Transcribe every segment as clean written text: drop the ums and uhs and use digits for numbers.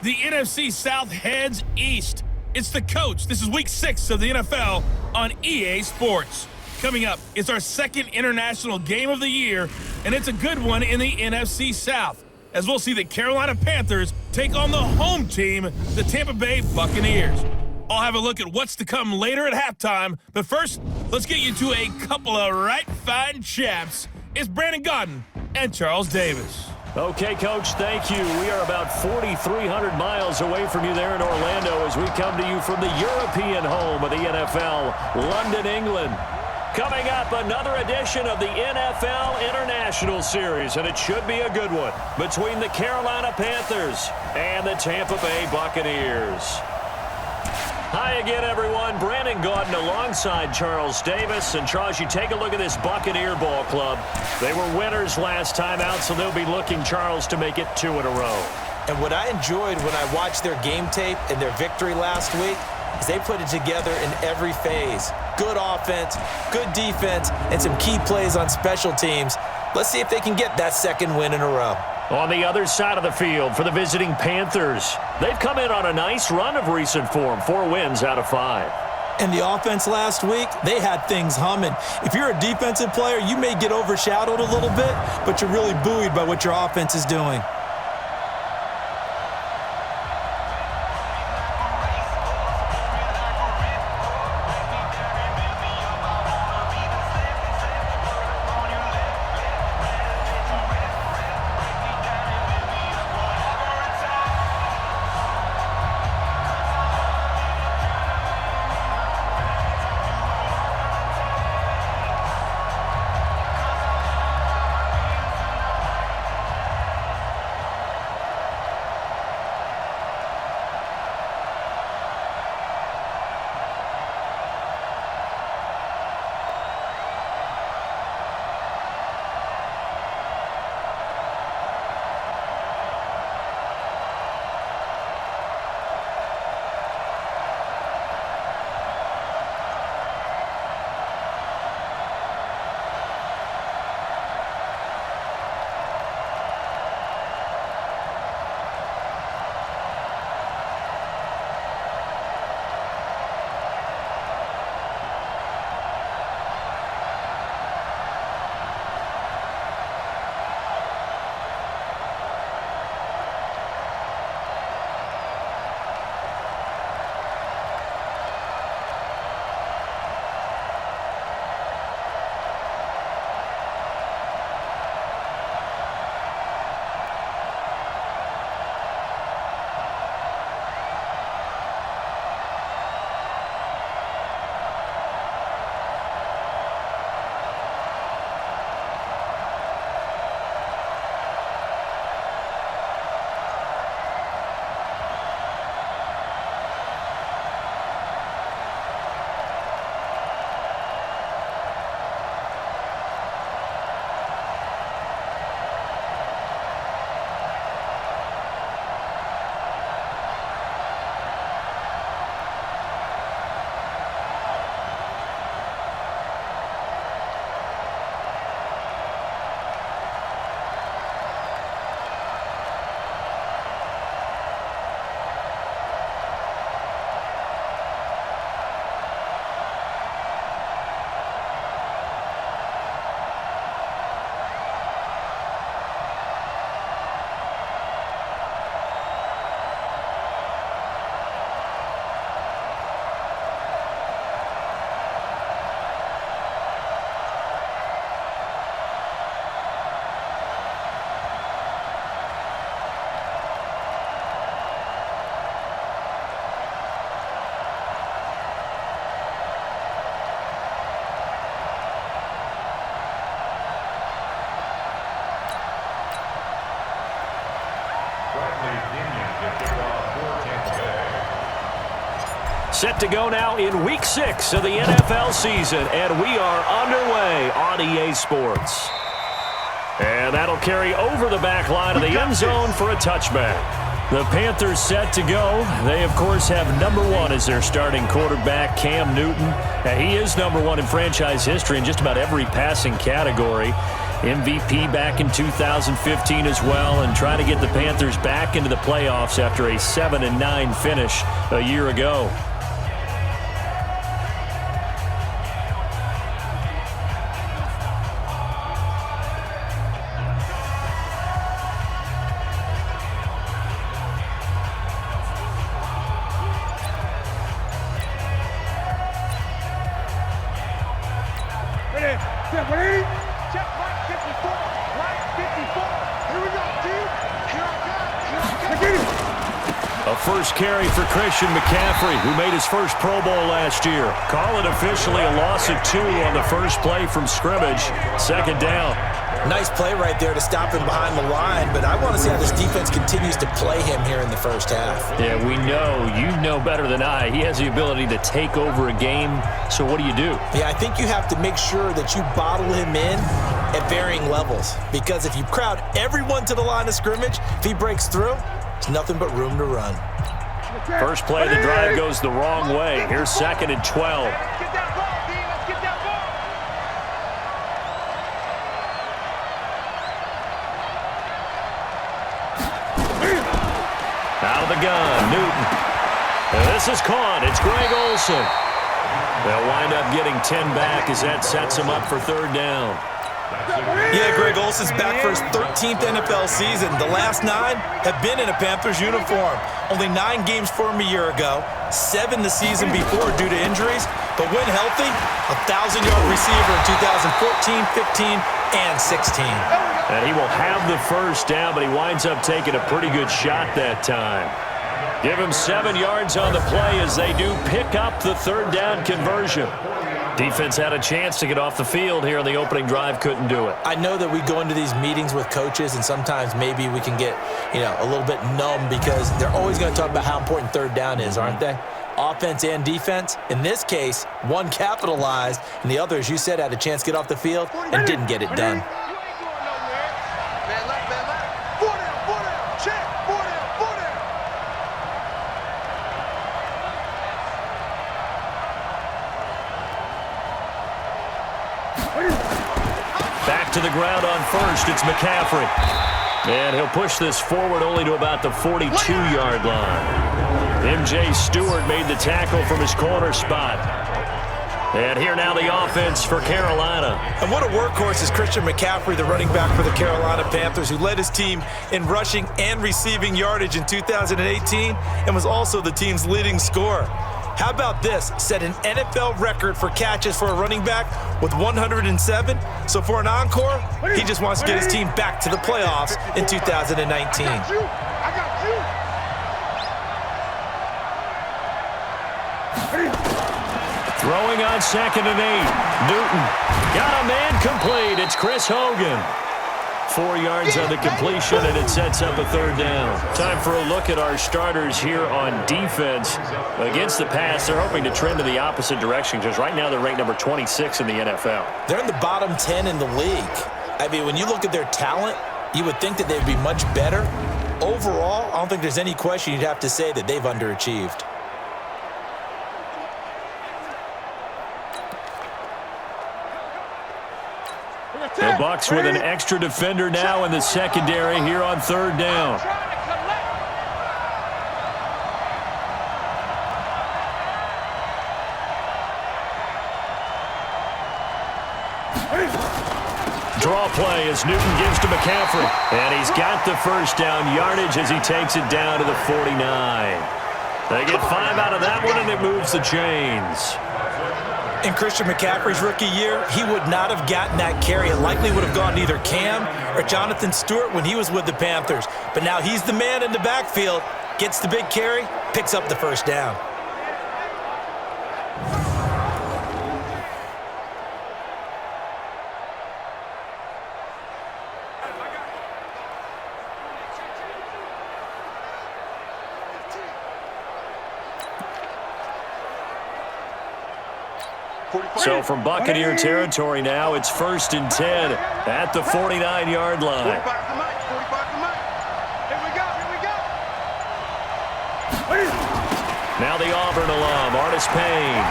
The NFC South heads east. It's the coach. This is week 6 of the NFL on EA Sports. Coming up, it's our second international game of the year, and it's a good one in the NFC South, as we'll see the Carolina Panthers take on the home team, the Tampa Bay Buccaneers. I'll have a look at what's to come later at halftime, but first, let's get you to a couple of right fine chaps. It's Brandon Godden and Charles Davis. Okay, Coach, thank you. We are about 4,300 miles away from you there in Orlando as we come to you from the European home of the NFL, London, England. Coming up, another edition of the NFL International Series, and it should be a good one, between the Carolina Panthers and the Tampa Bay Buccaneers. Hi again, everyone. Brandon Gaudin alongside Charles Davis. And, Charles, you take a look at this Buccaneer ball club. They were winners last time out, so they'll be looking, Charles, to make it 2 in a row. And what I enjoyed when I watched their game tape and their victory last week is they put it together in every phase. Good offense, good defense, and some key plays on special teams. Let's see if they can get that second win in a row. On the other side of the field for the visiting Panthers, they've come in on a nice run of recent form, 4 wins out of 5. And the offense last week, they had things humming. If you're a defensive player, you may get overshadowed a little bit, but you're really buoyed by what your offense is doing. Set to go now in Week 6 of the NFL season, and we are underway on EA Sports. And that'll carry over the back line of the end zone for a touchback. The Panthers set to go. They, of course, have number 1 as their starting quarterback, Cam Newton. He is number 1 in franchise history in just about every passing category. MVP back in 2015 as well, and trying to get the Panthers back into the playoffs after a 7-9 finish a year ago. A first carry for Christian McCaffrey, who made his first Pro Bowl last year. Call it officially a loss of 2 on the first play from scrimmage. Second down. Nice play right there to stop him behind the line, but I want to see how this defense continues to play him here in the first half. Yeah, we know. You know better than I. He has the ability to take over a game, so what do you do? Yeah, I think you have to make sure that you bottle him in at varying levels, because if you crowd everyone to the line of scrimmage, if he breaks through, there's nothing but room to run. First play of the drive goes the wrong way. Here's 2nd and 12. Out of the gun, Newton. This is caught. It's Greg Olsen. They'll wind up getting 10 back as that sets him up for 3rd down. Yeah, Greg Olsen's back for his 13th NFL season. The last 9 have been in a Panthers uniform. Only 9 games for him a year ago, 7 the season before due to injuries. But when healthy, a 1,000-yard receiver in 2014, 15, and 16. And he will have the first down, but he winds up taking a pretty good shot that time. Give him 7 yards on the play as they do pick up the 3rd down conversion. Defense had a chance to get off the field here in the opening drive, couldn't do it. I know that we go into these meetings with coaches, and sometimes maybe we can get, a little bit numb because they're always going to talk about how important 3rd down is, aren't they? Offense and defense. In this case, one capitalized, and the other, as you said, had a chance to get off the field and didn't get it done. Back to the ground on first, it's McCaffrey. And he'll push this forward only to about the 42-yard line. M.J. Stewart made the tackle from his corner spot. And here now the offense for Carolina. And what a workhorse is Christian McCaffrey, the running back for the Carolina Panthers, who led his team in rushing and receiving yardage in 2018 and was also the team's leading scorer. How about this? Set an NFL record for catches for a running back with 107. So for an encore, he just wants to get his team back to the playoffs in 2019. Throwing on 2nd and 8. Newton got a man complete. It's Chris Hogan. 4 yards on the completion, and it sets up a 3rd down. Time for a look at our starters here on defense. Against the pass, they're hoping to trend in the opposite direction, because right now they're ranked number 26 in the NFL. They're in the bottom 10 in the league. I mean, when you look at their talent, you would think that they'd be much better. Overall, I don't think there's any question you'd have to say that they've underachieved. The Bucs with an extra defender now in the secondary here on 3rd down. Draw play as Newton gives to McCaffrey. And he's got the first down yardage as he takes it down to the 49. They get 5 out of that one, and it moves the chains. In Christian McCaffrey's rookie year, he would not have gotten that carry. It likely would have gone to either Cam or Jonathan Stewart when he was with the Panthers. But now he's the man in the backfield, gets the big carry, picks up the first down. So from Buccaneer territory now, it's 1st and 10 at the 49-yard line. Now the Auburn alum, Artis Payne.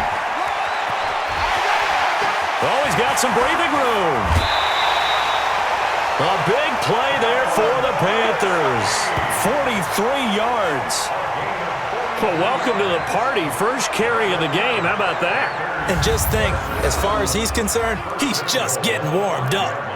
Oh, he's got some breathing room. A big play there for the Panthers. 43 yards. Well, welcome to the party. First carry of the game. How about that? And just think, as far as he's concerned, he's just getting warmed up.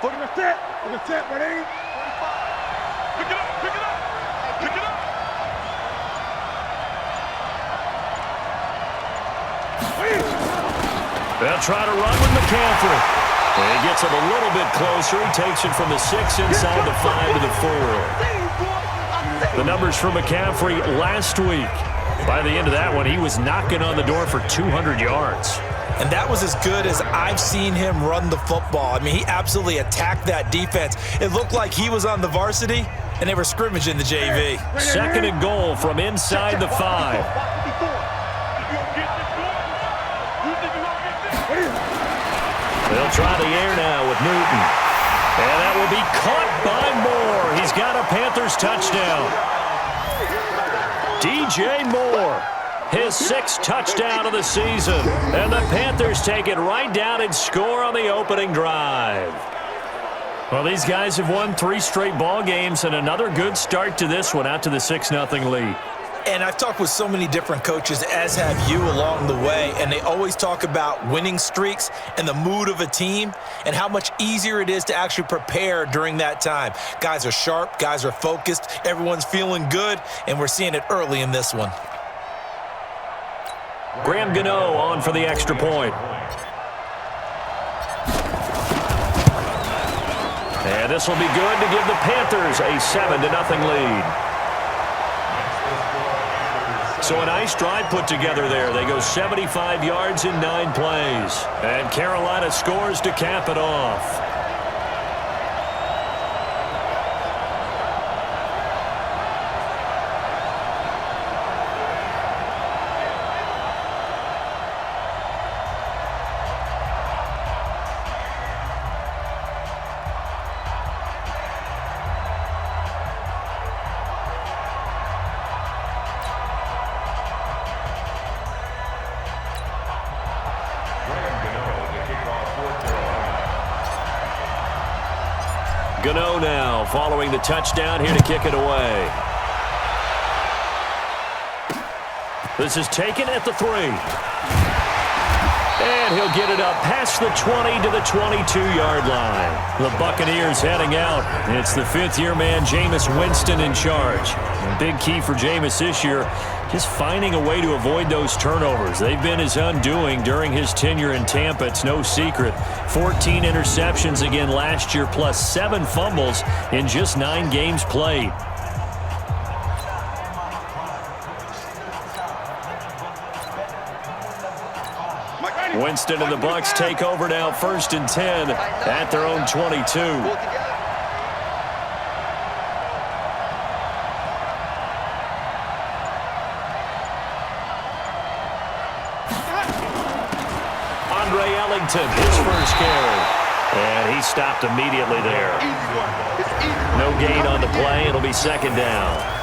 Look at the set. Look at the set, ready? 45. Pick it up, pick it up, pick it up. They'll try to run with McCaffrey. And he gets him a little bit closer. He takes it from the 6 inside the 5 to the 4. The numbers for McCaffrey last week. By the end of that one, he was knocking on the door for 200 yards. And that was as good as I've seen him run the football. I mean, he absolutely attacked that defense. It looked like he was on the varsity, and they were scrimmaging the JV. Second and goal from inside the 5. They'll try the air now with Newton. And that will be caught by Moore. He's got a Panthers touchdown. DJ Moore. His 6th touchdown of the season. And the Panthers take it right down and score on the opening drive. Well, these guys have won 3 straight ball games and another good start to this one out to the 6-0 lead. And I've talked with so many different coaches, as have you along the way, and they always talk about winning streaks and the mood of a team and how much easier it is to actually prepare during that time. Guys are sharp, guys are focused, everyone's feeling good, and we're seeing it early in this one. Graham Gano on for the extra point. And this will be good to give the Panthers a 7-0 lead. So a nice drive put together there. They go 75 yards in 9 plays. And Carolina scores to cap it off. Gano now following the touchdown here to kick it away. This is taken at the 3. And he'll get it up past the 20 to the 22-yard line. The Buccaneers heading out. It's the 5th-year man, Jameis Winston, in charge. A big key for Jameis this year, just finding a way to avoid those turnovers. They've been his undoing during his tenure in Tampa. It's no secret. 14 interceptions again last year, plus 7 fumbles in just 9 games played. Winston and the Bucs take over now, 1st and 10 at their own 22. Andre Ellington, his first carry. And he stopped immediately there. No gain on the play. It'll be 2nd down.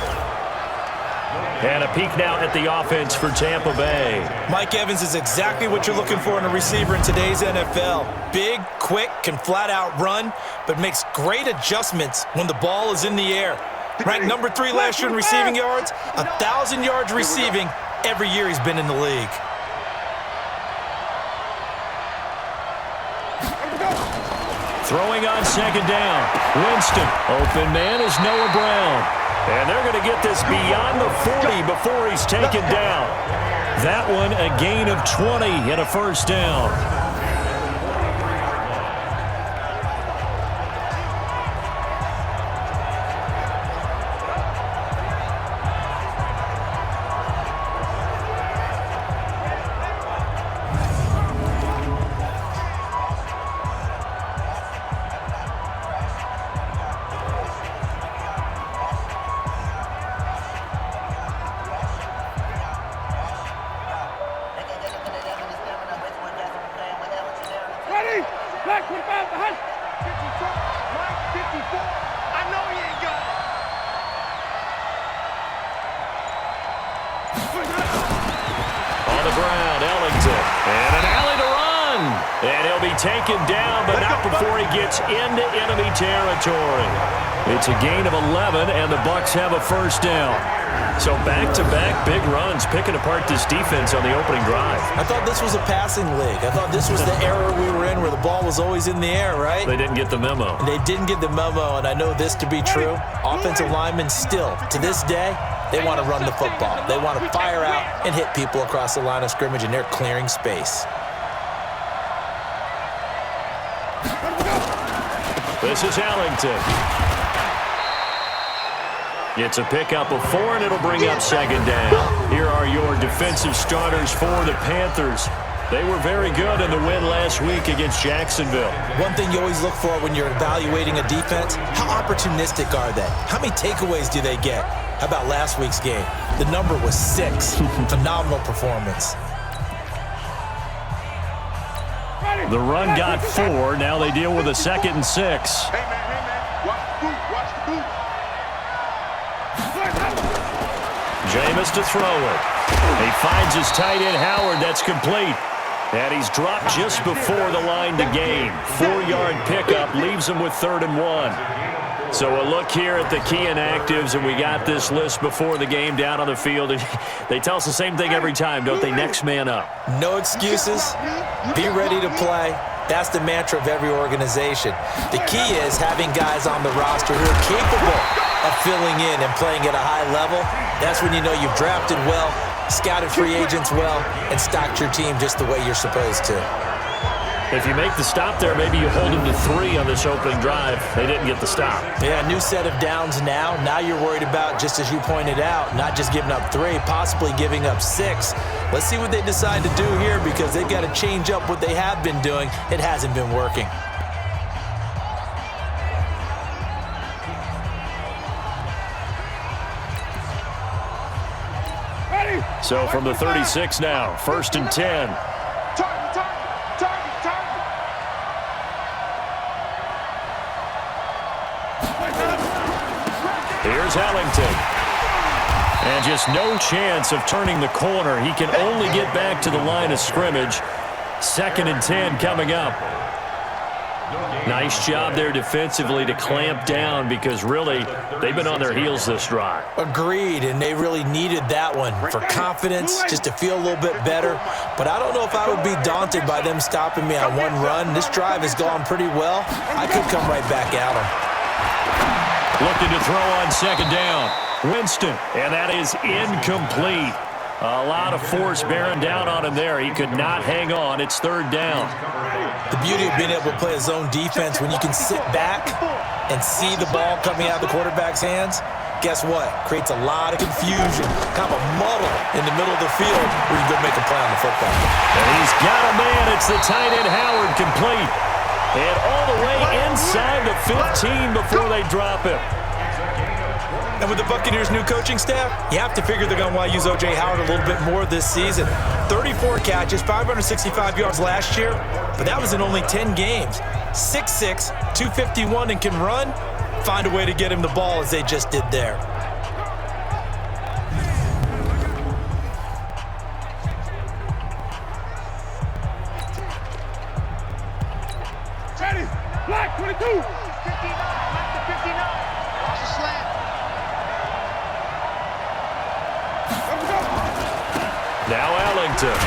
And a peek now at the offense for Tampa Bay. Mike Evans is exactly what you're looking for in a receiver in today's NFL. Big, quick, can flat out run, but makes great adjustments when the ball is in the air. Ranked number 3 last year in receiving yards, 1,000 yards receiving every year he's been in the league. Throwing on 2nd down. Winston. Open man is Noah Brown. And they're going to get this beyond the 40 before he's taken down. That one a gain of 20 and a 1st down. Black 25 behind. 54. Black 54. I know he ain't got it. On the ground, Ellington. And an alley to run. And he'll be taken down, but not before he gets into enemy territory. It's a gain of 11, and the Bucs have a first down. So back-to-back big runs, picking apart this defense on the opening drive. I thought this was a passing league. I thought this was the era we were in where the ball was always in the air, right? They didn't get the memo. They didn't get the memo, and I know this to be true. Offensive linemen still, to this day, they want to run the football. They want to fire out and hit people across the line of scrimmage, and they're clearing space. This is Ellington. It's a pickup of 4, and it'll bring up second down. Here are your defensive starters for the Panthers. They were very good in the win last week against Jacksonville. One thing you always look for when you're evaluating a defense, how opportunistic are they? How many takeaways do they get? How about last week's game? The number was 6. Phenomenal performance. The run got 4. Now they deal with a 2nd and 6. Hey, man. Watch the boot. Watch the boot. Jameis to throw it. He finds his tight end, Howard. That's complete. And he's dropped just before the line to gain. 4-yard pickup leaves him with 3rd and 1. So a look here at the key inactives, and we got this list before the game down on the field. They tell us the same thing every time, don't they? Next man up. No excuses. Be ready to play. That's the mantra of every organization. The key is having guys on the roster who are capable of filling in and playing at a high level. That's when you know you've drafted well, scouted free agents well, and stocked your team just the way you're supposed to. If you make the stop there, maybe you hold them to 3 on this opening drive. They didn't get the stop. Yeah, new set of downs now. Now you're worried about, just as you pointed out, not just giving up 3, possibly giving up 6. Let's see what they decide to do here, because they've got to change up what they have been doing. It hasn't been working. So from the 36 now, 1st and 10. Target. Here's Ellington. And just no chance of turning the corner. He can only get back to the line of scrimmage. 2nd and 10 coming up. Nice job there defensively to clamp down, because really they've been on their heels this drive. Agreed, and they really needed that one for confidence, just to feel a little bit better. But I don't know if I would be daunted by them stopping me on one run. This drive has gone pretty well. I could come right back at them. Looking to throw on 2nd down. Winston, and that is incomplete. A lot of force bearing down on him there. He could not hang on. It's 3rd down. The beauty of being able to play a zone defense, when you can sit back and see the ball coming out of the quarterback's hands, guess what? Creates a lot of confusion, kind of a muddle in the middle of the field where you can go make a play on the football. And he's got a man. It's the tight end, Howard, complete. And all the way inside the 15 before they drop him. And with the Buccaneers' new coaching staff, you have to figure they're going to want to use O.J. Howard a little bit more this season. 34 catches, 565 yards last year, but that was in only 10 games. 6'6", 251, and can run. Find a way to get him the ball, as they just did there. Ready. Black 22. 59. Black to 59. Watch the slant. Now Ellington.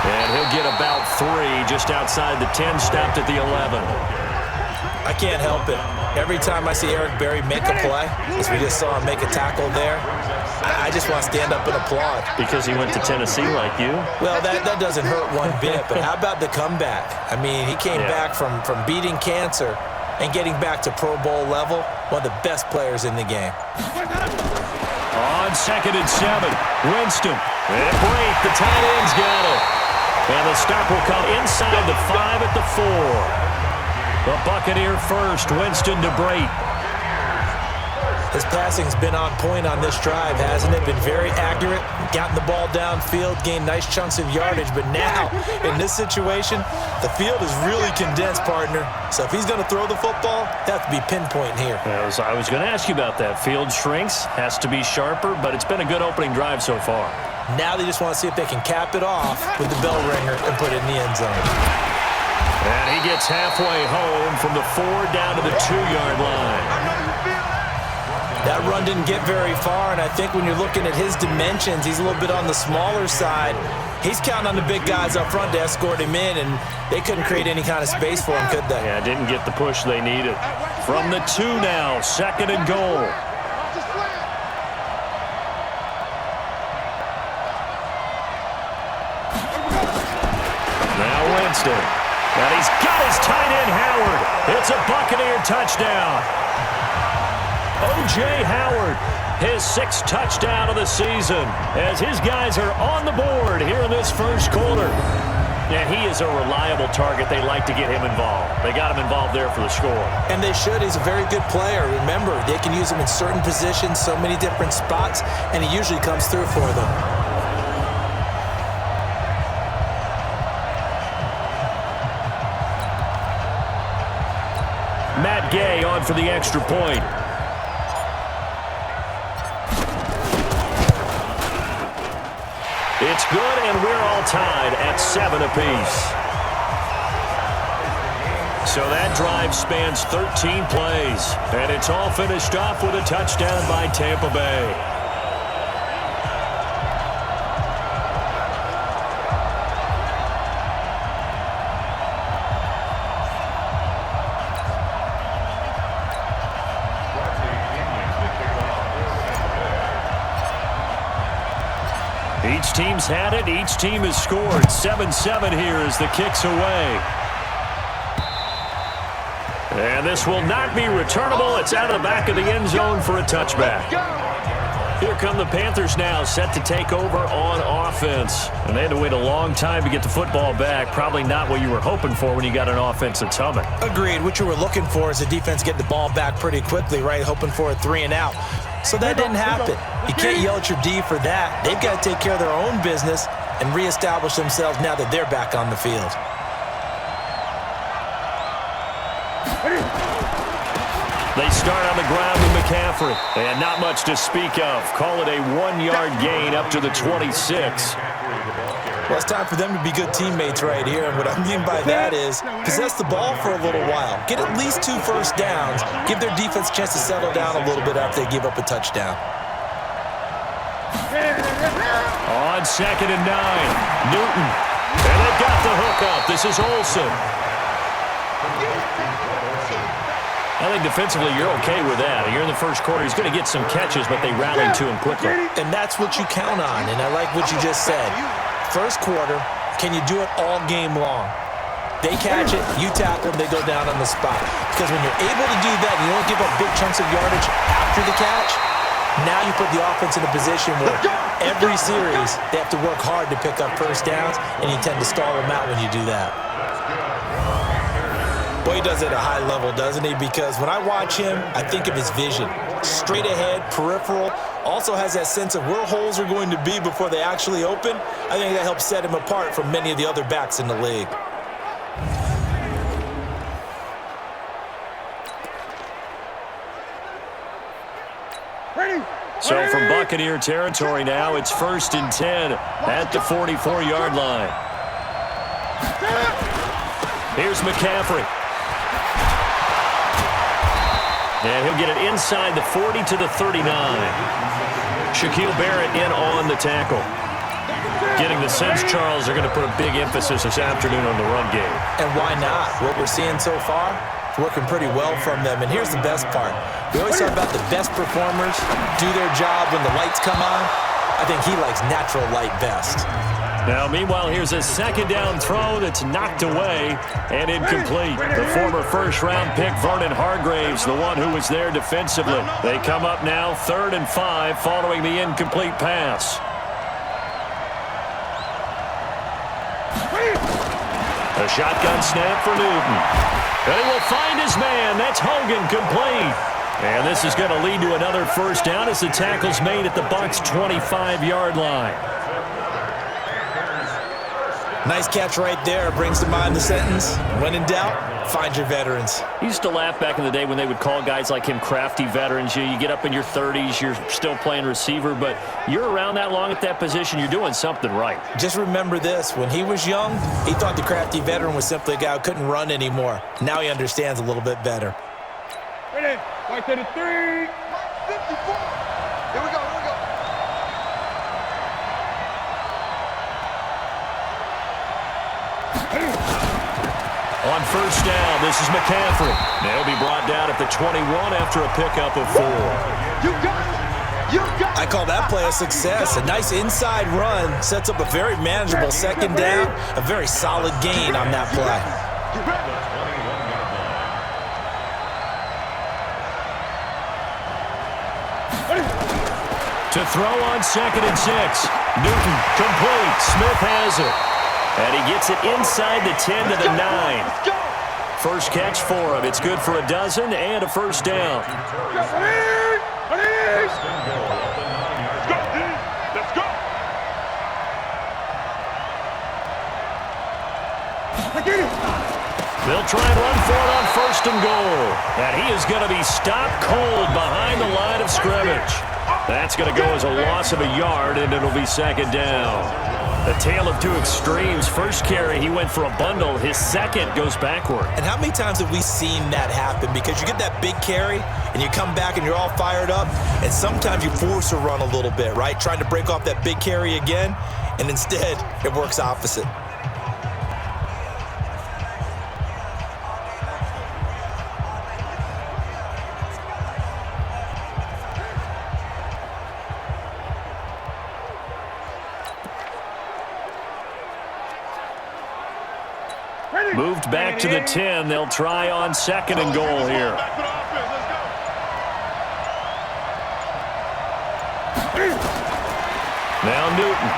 And he'll get about 3 just outside the 10, stopped at the 11. I can't help it. Every time I see Eric Berry make a play, as we just saw him make a tackle there, I just want to stand up and applaud. Because he went to Tennessee like you? Well, that doesn't hurt one bit, but how about the comeback? I mean, he came back from beating cancer and getting back to Pro Bowl level, one of the best players in the game. On 2nd and 7, Winston. And break, the tight end's got it. And the stop will come inside the 5 at the 4. The Buccaneer first, Winston to break. His passing's been on point on this drive, hasn't it? Been very accurate, gotten the ball downfield, gained nice chunks of yardage. But now, in this situation, the field is really condensed, partner. So if he's going to throw the football, they have to be pinpoint here. I was going to ask you about that. Field shrinks, has to be sharper, but it's been a good opening drive so far. Now they just want to see if they can cap it off with the bell ringer and put it in the end zone. And he gets halfway home from the 4 down to the 2-yard line. That run didn't get very far, and I think when you're looking at his dimensions, he's a little bit on the smaller side. He's counting on the big guys up front to escort him in, and they couldn't create any kind of space for him, could they? Yeah, didn't get the push they needed. From the 2 now, 2nd and goal. Now Winston. And he's got his tight end, Howard. It's a Buccaneer touchdown. O.J. Howard, his 6th touchdown of the season, as his guys are on the board here in this first quarter. Yeah, he is a reliable target. They like to get him involved. They got him involved there for the score. And they should. He's a very good player. Remember, they can use him in certain positions, so many different spots, and he usually comes through for them. Matt Gay on for the extra point. It's good, and we're all tied at 7 apiece. So that drive spans 13 plays, and it's all finished off with a touchdown by Tampa Bay. Each team's had it. Each team has scored. 7-7 here as the kick's away. And this will not be returnable. It's out of the back of the end zone for a touchback. Here come the Panthers now, set to take over on offense. And they had to wait a long time to get the football back. Probably not what you were hoping for when you got an offense that's humming. Agreed. What you were looking for is the defense get the ball back pretty quickly, right? Hoping for a 3 and out. So that didn't happen. You can't yell at your D for that. They've got to take care of their own business and reestablish themselves now that they're back on the field. They start on the ground with McCaffrey. And not much to speak of. Call it a 1-yard gain up to the 26. Well, it's time for them to be good teammates right here. And what I mean by that is possess the ball for a little while. Get at least 2 first downs. Give their defense a chance to settle down a little bit after they give up a touchdown. On 2nd and 9, Newton. And they've got the hook up. This is Olsen. I think defensively you're okay with that. You're in the first quarter. He's going to get some catches, but they rallied to him quickly. And that's what you count on, and I like what you just said. First quarter, can you do it all game long? They catch it, you tackle them, they go down on the spot. Because when you're able to do that, you don't give up big chunks of yardage after the catch, now you put the offense in a position where every series they have to work hard to pick up first downs, and you tend to stall them out when you do that. Boy, he does it at a high level, doesn't he? Because when I watch him, I think of his vision. Straight ahead, peripheral, also has that sense of where holes are going to be before they actually open. I think that helps set him apart from many of the other backs in the league. So from Buccaneer territory now, it's 1st and 10 at the 44-yard line. Here's McCaffrey. And he'll get it inside the 40 to the 39. Shaquille Barrett in on the tackle. Getting the sense, Charles, they're going to put a big emphasis this afternoon on the run game. And why not? What we're seeing so far, it's working pretty well from them. And here's the best part. We always talk about the best performers do their job when the lights come on. I think he likes natural light best. Now, meanwhile, here's a 2nd down throw that's knocked away and incomplete. The former first-round pick, Vernon Hargraves, the one who was there defensively. They come up now 3rd and 5 following the incomplete pass. A shotgun snap for Newton. And he will find his man. That's Hogan complete. And this is going to lead to another first down as the tackle's made at the Bucs' 25-yard line. Nice catch right there. Brings to mind the sentence, when in doubt, find your veterans. I used to laugh back in the day when they would call guys like him crafty veterans. You get up in your 30s, you're still playing receiver, but you're around that long at that position, you're doing something right. Just remember this. When he was young, he thought the crafty veteran was simply a guy who couldn't run anymore. Now he understands a little bit better. Ready? Right to the 3. 54. Here we go. On first down, this is McCaffrey. They'll be brought down at the 21 after a pickup of 4. You got it. You got it. I call that play a success. A nice inside run sets up a very manageable second down. A very solid gain on that play. To throw on 2nd and 6. Newton complete. Smith has it. And he gets it inside the 10 to the 9. First catch for him. It's good for a dozen and a first down. Let's go. They'll try and run for it on 1st and goal. And he is going to be stopped cold behind the line of scrimmage. That's going to go as a loss of a yard, and it'll be 2nd down. A tale of two extremes. First carry, he went for a bundle. His second goes backward. And how many times have we seen that happen? Because you get that big carry, and you come back and you're all fired up, and sometimes you force a run a little bit, right? Trying to break off that big carry again, and instead it works opposite. Moved back to the 10. They'll try on 2nd and goal here. Now Newton.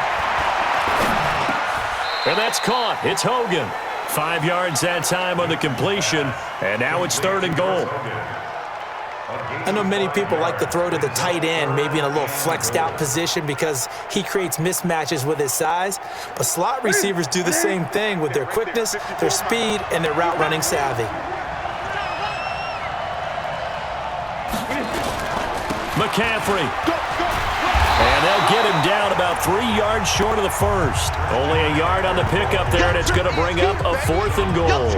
And that's caught. It's Hogan. 5 yards that time on the completion. And now it's 3rd and goal. I know many people like to throw to the tight end, maybe in a little flexed out position because he creates mismatches with his size. But slot receivers do the same thing with their quickness, their speed, and their route running savvy. McCaffrey. And they'll get him down about 3 yards short of the first. Only a yard on the pickup there, and it's going to bring up a 4th and goal.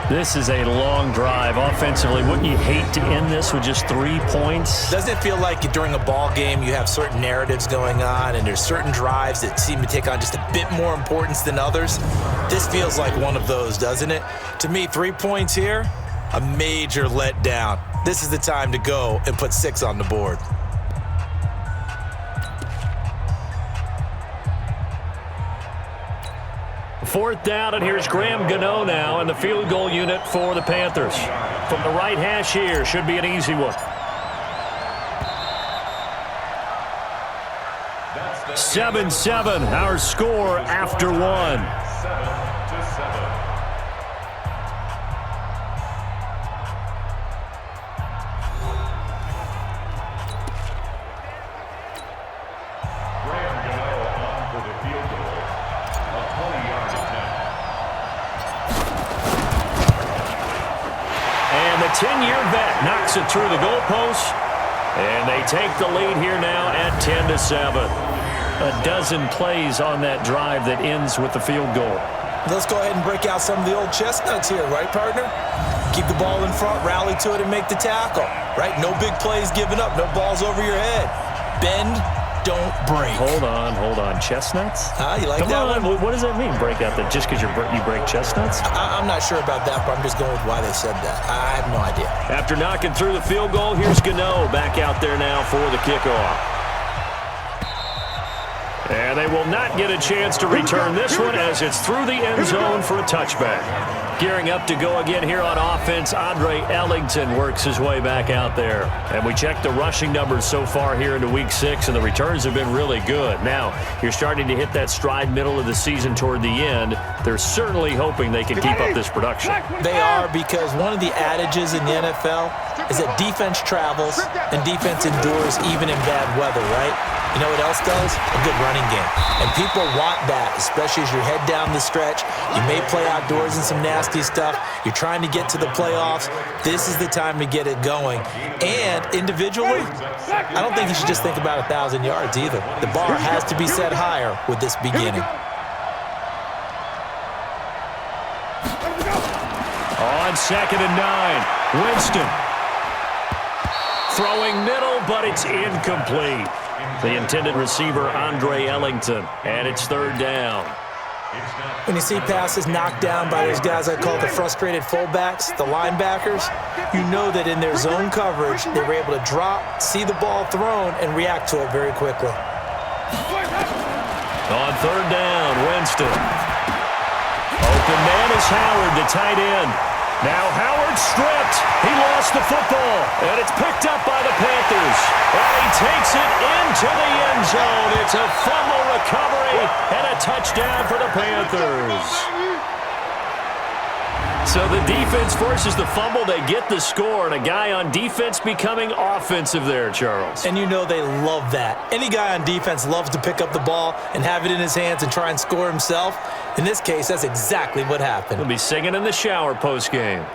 This is a long drive offensively. Wouldn't you hate to end this with just 3 points? Doesn't it feel like during a ball game you have certain narratives going on and there's certain drives that seem to take on just a bit more importance than others? This feels like one of those, doesn't it? To me, 3 points here, a major letdown. This is the time to go and put 6 on the board. Fourth down, and here's Graham Gano now in the field goal unit for the Panthers. From the right hash here, should be an easy one. 7-7, our score after 1. And the 10-year vet knocks it through the goalpost. And they take the lead here now at 10-7. A dozen plays on that drive that ends with the field goal. Let's go ahead and break out some of the old chestnuts here, right, partner? Keep the ball in front, rally to it, and make the tackle, right? No big plays given up, no balls over your head. Bend, don't break. Hold on. Chestnuts? You like that Come on, one? what does that mean, break out? That just because you break chestnuts? I'm not sure about that, but I'm just going with why they said that. I have no idea. After knocking through the field goal, here's Gano back out there now for the kickoff. And And they will not get a chance to return this one as it's through the end zone for a touchback. Gearing up to go again here on offense, Andre Ellington works his way back out there. And we checked the rushing numbers so far here into Week 6, and the returns have been really good. Now, you're starting to hit that stride middle of the season toward the end. They're certainly hoping they can keep up this production. They are, because one of the adages in the NFL is that defense travels and defense endures even in bad weather, right? You know what else does? A good running game. And people want that, especially as you head down the stretch. You may play outdoors in some nasty stuff. You're trying to get to the playoffs. This is the time to get it going. And individually, I don't think you should just think about 1,000 yards either. The bar has to be set higher with this beginning. On 2nd and 9, Winston. Throwing middle, but it's incomplete. The intended receiver, Andre Ellington, and it's 3rd down. When you see passes knocked down by those guys I call the frustrated fullbacks, the linebackers, you know that in their zone coverage, they were able to drop, see the ball thrown, and react to it very quickly. On 3rd down, Winston. Open man is Howard, the tight end. Now Howard stripped. He lost the football, and it's picked up by the Panthers. And he takes it into the end zone. It's a fumble recovery and a touchdown for the Panthers. So the defense forces the fumble. They get the score, and a guy on defense becoming offensive there, Charles. And you know they love that. Any guy on defense loves to pick up the ball and have it in his hands and try and score himself. In this case, that's exactly what happened. He'll be singing in the shower post-game.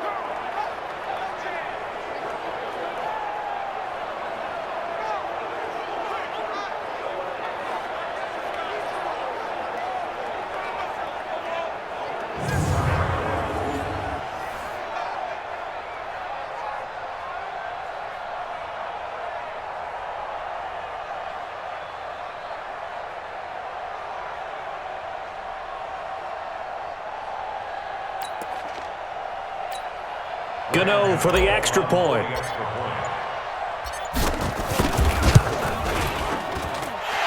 Gano for the extra point.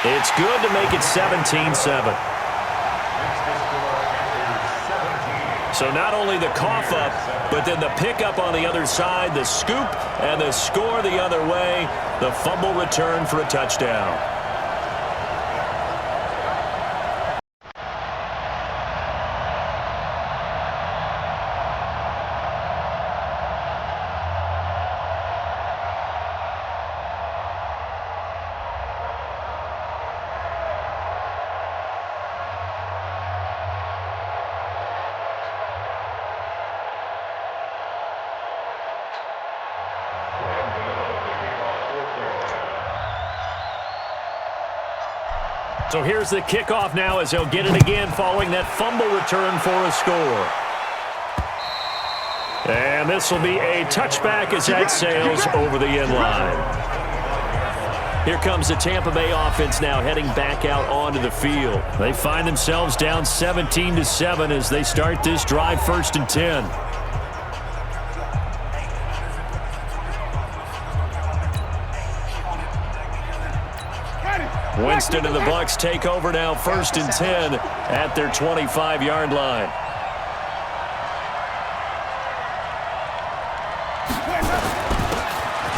It's good to make it 17-7. So not only the cough up, but then the pickup on the other side, the scoop, and the score the other way. The fumble return for a touchdown. So here's the kickoff now as he'll get it again following that fumble return for a score. And this will be a touchback as that sails over the end line. Here comes the Tampa Bay offense now heading back out onto the field. They find themselves down 17-7 as they start this drive 1st and 10. Winston and the Bucs take over now 1st and 10 at their 25-yard line.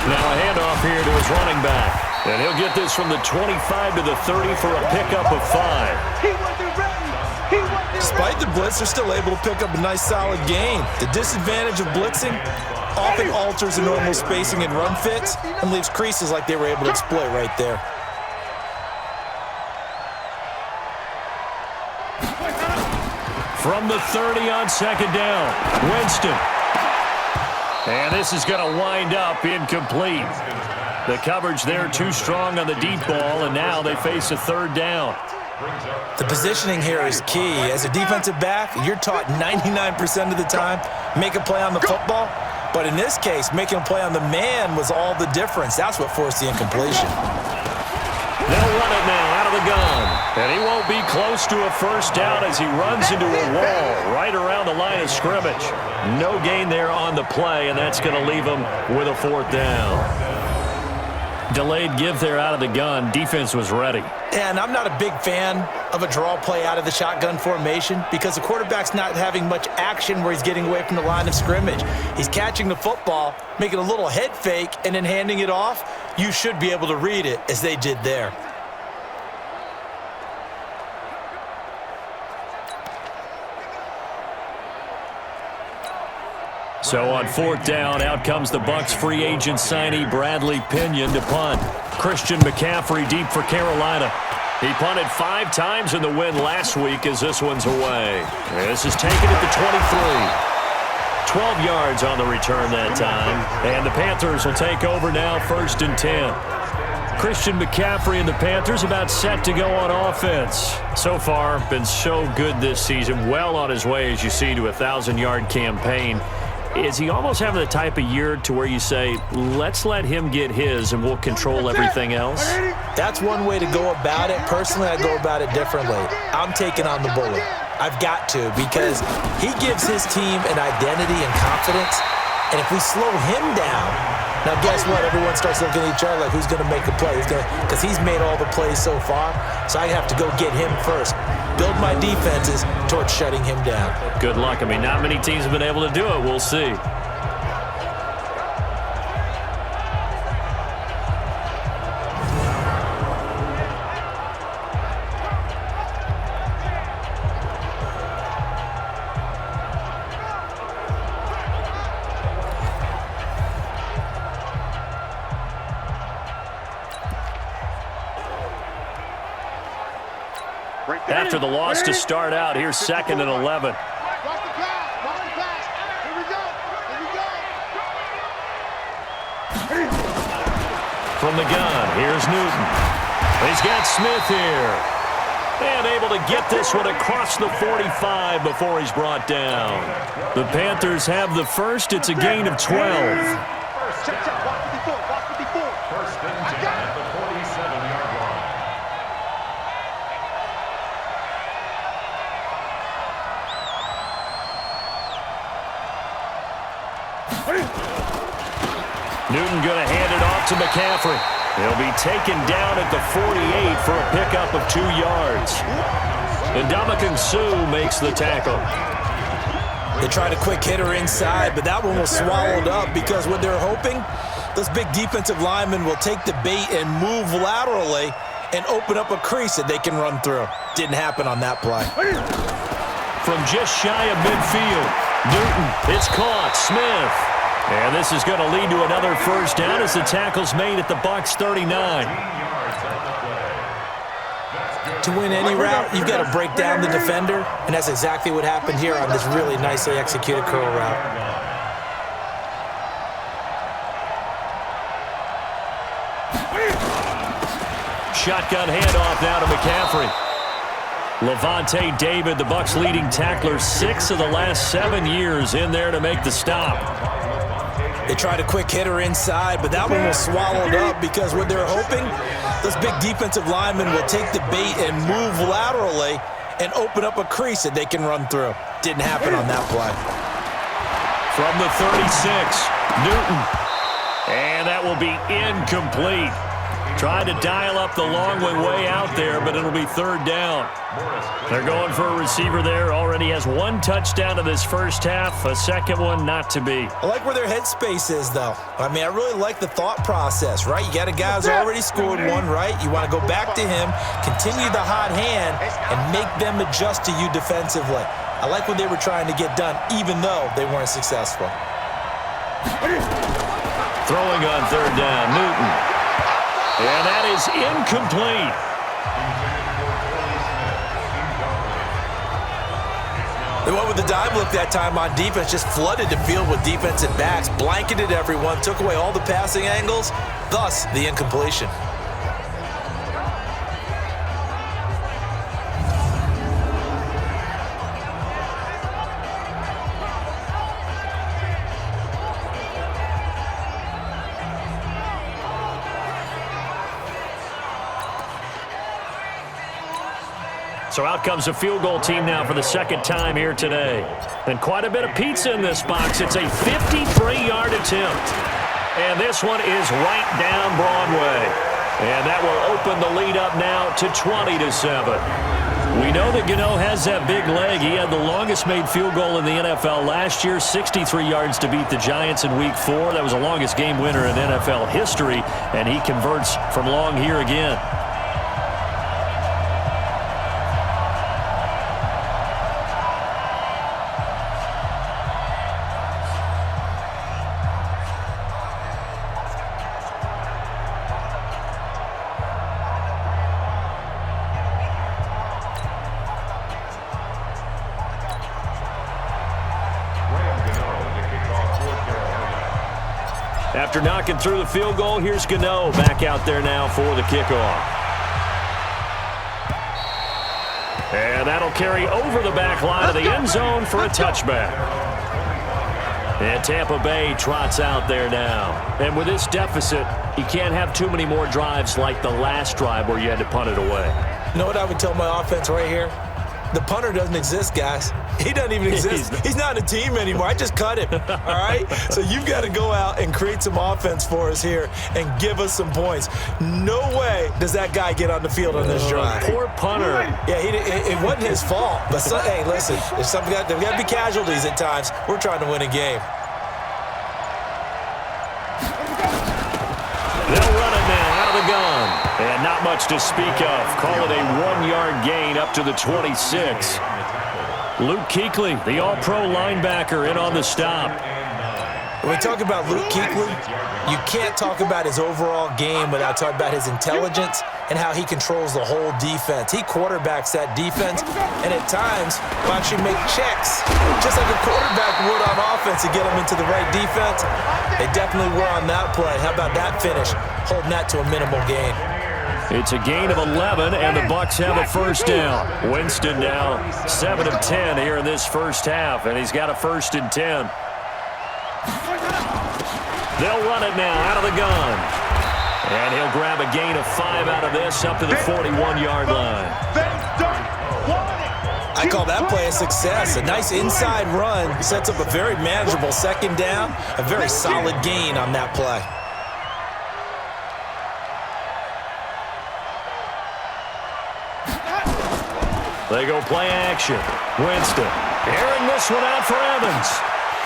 Now a handoff here to his running back. And he'll get this from the 25 to the 30 for a pickup of 5. Despite the blitz, they're still able to pick up a nice solid gain. The disadvantage of blitzing often alters the normal spacing and run fits and leaves creases like they were able to exploit right there. From the 30 on 2nd down, Winston. And this is going to wind up incomplete. The coverage there too strong on the deep ball, and now they face a 3rd down. The positioning here is key. As a defensive back, you're taught 99% of the time, make a play on the football. But in this case, making a play on the man was all the difference. That's what forced the incompletion. They'll run it now out of the gun. And he won't be close to a 1st down as he runs into a wall right around the line of scrimmage. No gain there on the play, and that's going to leave him with a 4th down. Delayed give there out of the gun. Defense was ready. And I'm not a big fan of a draw play out of the shotgun formation because the quarterback's not having much action where he's getting away from the line of scrimmage. He's catching the football, making a little head fake, and then handing it off. You should be able to read it as they did there. So on 4th down, out comes the Bucs free agent signee Bradley Pinion to punt. Christian McCaffrey deep for Carolina. He punted 5 times in the win last week as this one's away. This is taken at the 23. 12 yards on the return that time. And the Panthers will take over now, 1st and 10. Christian McCaffrey and the Panthers about set to go on offense. So far, been so good this season. Well on his way, as you see, to a 1,000-yard campaign. Is he almost having the type of year to where you say, let's let him get his and we'll control everything else? That's one way to go about it. Personally, I go about it differently. I'm taking on the bullet. I've got to because he gives his team an identity and confidence. And if we slow him down, now guess what? Everyone starts looking at each other like who's going to make a play? Because he's made all the plays so far. So I have to go get him first. Build my defenses towards shutting him down. Good luck. I mean, not many teams have been able to do it. We'll see. After the loss to start out, here's 2nd and 11. From the gun, here's Newton. He's got Smith here. And able to get this one across the 45 before he's brought down. The Panthers have the first. It's a gain of 12. Newton going to hand it off to McCaffrey. He'll be taken down at the 48 for a pickup of 2 yards. And Ndamukong Suh makes the tackle. They tried a quick hitter inside, but that one was swallowed up because what they're hoping, those big defensive linemen will take the bait and move laterally and open up a crease that they can run through. Didn't happen on that play. From just shy of midfield, Newton, it's caught. Smith. And this is going to lead to another first down as the tackle's made at the Bucs 39. To win any route, you've got to break down the defender, and that's exactly what happened here on this really nicely executed curl route. Shotgun handoff now to McCaffrey. Levante David, the Bucs leading tackler, 6 of the last 7 years in there to make the stop. They tried a quick hitter inside, but that one was swallowed up because what they're hoping, those big defensive linemen will take the bait and move laterally and open up a crease that they can run through. Didn't happen on that play. From the 36, Newton. And that will be incomplete. Tried to dial up the long one way out there, but it'll be 3rd down. They're going for a receiver there. Already has 1 touchdown in this first half. A second one not to be. I like where their headspace is, though. I mean, I really like the thought process, right? You got a guy who's already scored 1, right? You want to go back to him, continue the hot hand, and make them adjust to you defensively. I like what they were trying to get done, even though they weren't successful. Throwing on 3rd down, Newton. And that is incomplete. They went with the dime look that time on defense, just flooded the field with defensive backs, blanketed everyone, took away all the passing angles, thus the incompletion. So out comes a field goal team now for the 2nd time here today. And quite a bit of pizza in this box. It's a 53-yard attempt. And this one is right down Broadway. And that will open the lead up now to 20-7. We know that Gano has that big leg. He had the longest made field goal in the NFL last year, 63 yards to beat the Giants in Week 4. That was the longest game winner in NFL history, and he converts from long here again. After knocking through the field goal, here's Gano back out there now for the kickoff. And that'll carry over the back line of the end zone for a touchback. And Tampa Bay trots out there now. And with this deficit, you can't have too many more drives like the last drive where you had to punt it away. You know what I would tell my offense right here? The punter doesn't exist, guys. He doesn't even exist. He's not a team anymore. I just cut him, all right? So you've got to go out and create some offense for us here and give us some points. No way does that guy get on the field on this drive. Poor punter. Yeah, it wasn't his fault. But, hey, listen, there's got to be casualties at times. We're trying to win a game. They'll run it now out of the gun. And not much to speak of. Call it a 1-yard gain up to the 26. Luke Kuechly, the all-pro linebacker, in on the stop. When we talk about Luke Kuechly, you can't talk about his overall game without talking about his intelligence and how he controls the whole defense. He quarterbacks that defense, and at times will actually make checks, just like a quarterback would on offense to get him into the right defense. They definitely were on that play. How about that finish, holding that to a minimal gain? It's a gain of 11, and the Bucs have a first down. Winston now 7 of 10 here in this first half, and he's got a 1st and 10. They'll run it now out of the gun. And he'll grab a gain of 5 out of this up to the 41-yard line. I call that play a success. A nice inside run sets up a very manageable 2nd down, a very solid gain on that play. They go play action. Winston airing this one out for Evans.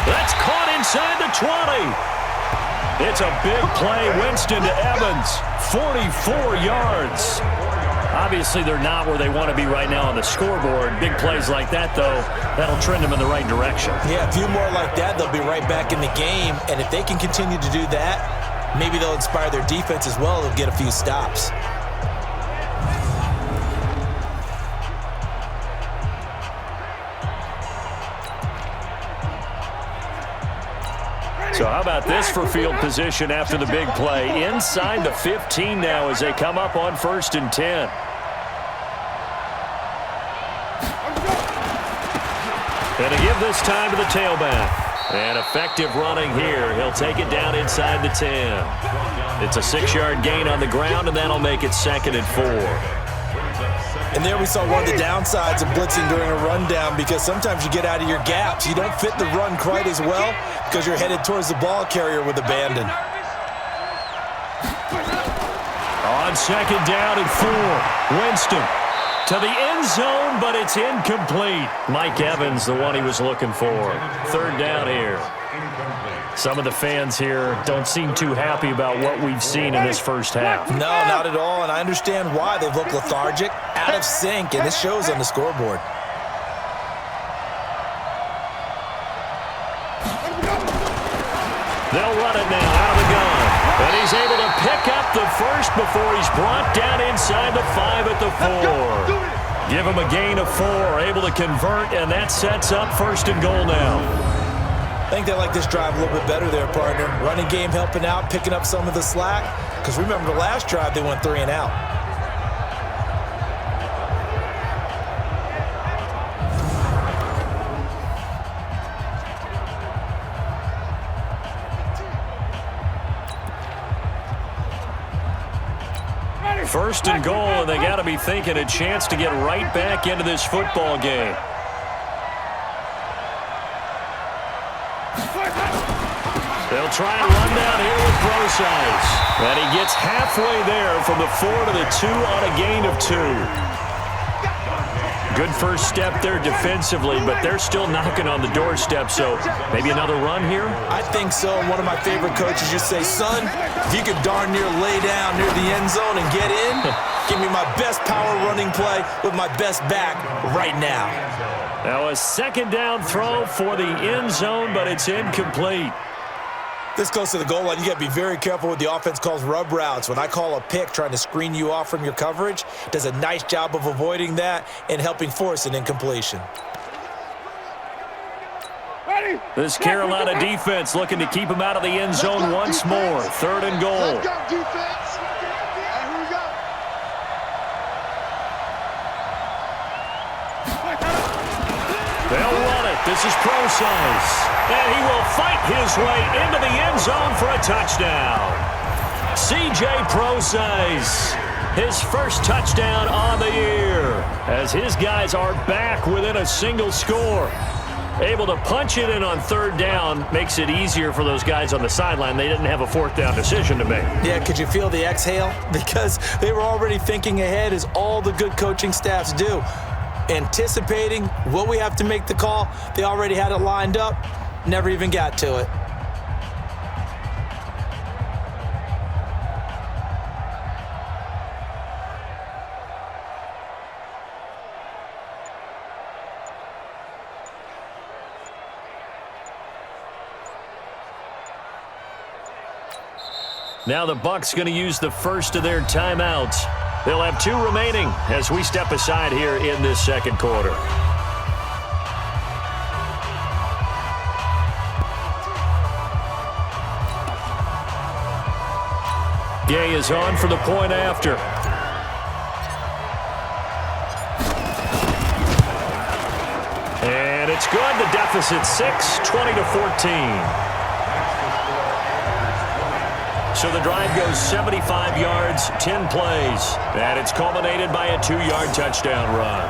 That's caught inside the 20. It's a big play. Winston to Evans. 44 yards. Obviously, they're not where they want to be right now on the scoreboard. Big plays like that, though, that'll trend them in the right direction. Yeah, a few more like that, they'll be right back in the game. And if they can continue to do that, maybe they'll inspire their defense as well. They'll get a few stops. So how about this for field position after the big play? Inside the 15 now as they come up on 1st and 10. And to give this time to the tailback. And effective running here. He'll take it down inside the 10. It's a 6-yard gain on the ground, and that'll make it 2nd and 4. And there we saw one of the downsides of blitzing during a rundown, because sometimes you get out of your gaps. You don't fit the run quite as well because you're headed towards the ball carrier with abandon. On 2nd down and 4. Winston to the end zone, but it's incomplete. Mike Evans, the one he was looking for. 3rd down here. Some of the fans here don't seem too happy about what we've seen in this first half. No, not at all, and I understand why. They look lethargic, out of sync, and this shows on the scoreboard. They'll run it now out of the gun. And he's able to pick up the first before he's brought down inside the 5 at the 4. Give him a gain of 4, able to convert, and that sets up 1st and goal now. I think they like this drive a little bit better there, partner. Running game helping out, picking up some of the slack. Because remember the last drive, they went 3 and out. First and goal, and they got to be thinking a chance to get right back into this football game. They'll try and run down here with Brosize. And he gets halfway there from the 4 to the 2 on a gain of 2. Good first step there defensively, but they're still knocking on the doorstep, so maybe another run here? I think so. One of my favorite coaches just say, son, if you could darn near lay down near the end zone and get in, give me my best power running play with my best back right now. Now a second down throw for the end zone, but it's incomplete. This close to the goal line, you got to be very careful with the offense calls rub routes. When I call a pick trying to screen you off from your coverage, does a nice job of avoiding that and helping force an incompletion. This Carolina defense looking to keep him out of the end zone once more. 3rd and goal. Let's go, defense. And here we go. They'll run it. This is Brosize. And he will fight his way into the end zone for a touchdown. C.J. Brosize, his first touchdown on the year, as his guys are back within a single score. Able to punch it in on 3rd down makes it easier for those guys on the sideline. They didn't have a 4th down decision to make. Yeah, could you feel the exhale? Because they were already thinking ahead, as all the good coaching staffs do. Anticipating, will we have to make the call? They already had it lined up, never even got to it. Now the Bucs going to use the first of their timeouts. They'll have 2 remaining as we step aside here in this second quarter. Gay is on for the point after. And it's good. The deficit 6, 20-14. So the drive goes 75 yards, 10 plays, and it's culminated by a 2-yard touchdown run.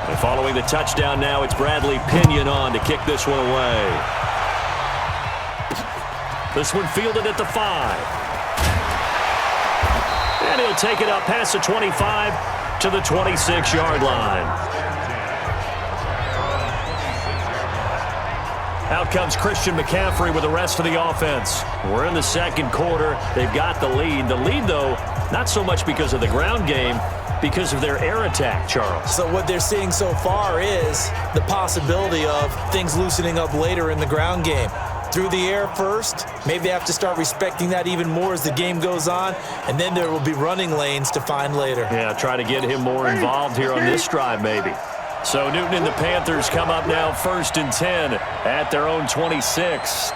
And following the touchdown now, it's Bradley Pinion on to kick this one away. This one fielded at the 5. And he'll take it up past the 25 to the 26-yard line. Out comes Christian McCaffrey with the rest of the offense. We're in the second quarter. They've got the lead. The lead, though, not so much because of the ground game, because of their air attack, Charles. So what they're seeing so far is the possibility of things loosening up later in the ground game. Through the air first, maybe they have to start respecting that even more as the game goes on, and then there will be running lanes to find later. Yeah, try to get him more involved here on this drive maybe. So Newton and the Panthers come up now 1st and 10 at their own 26.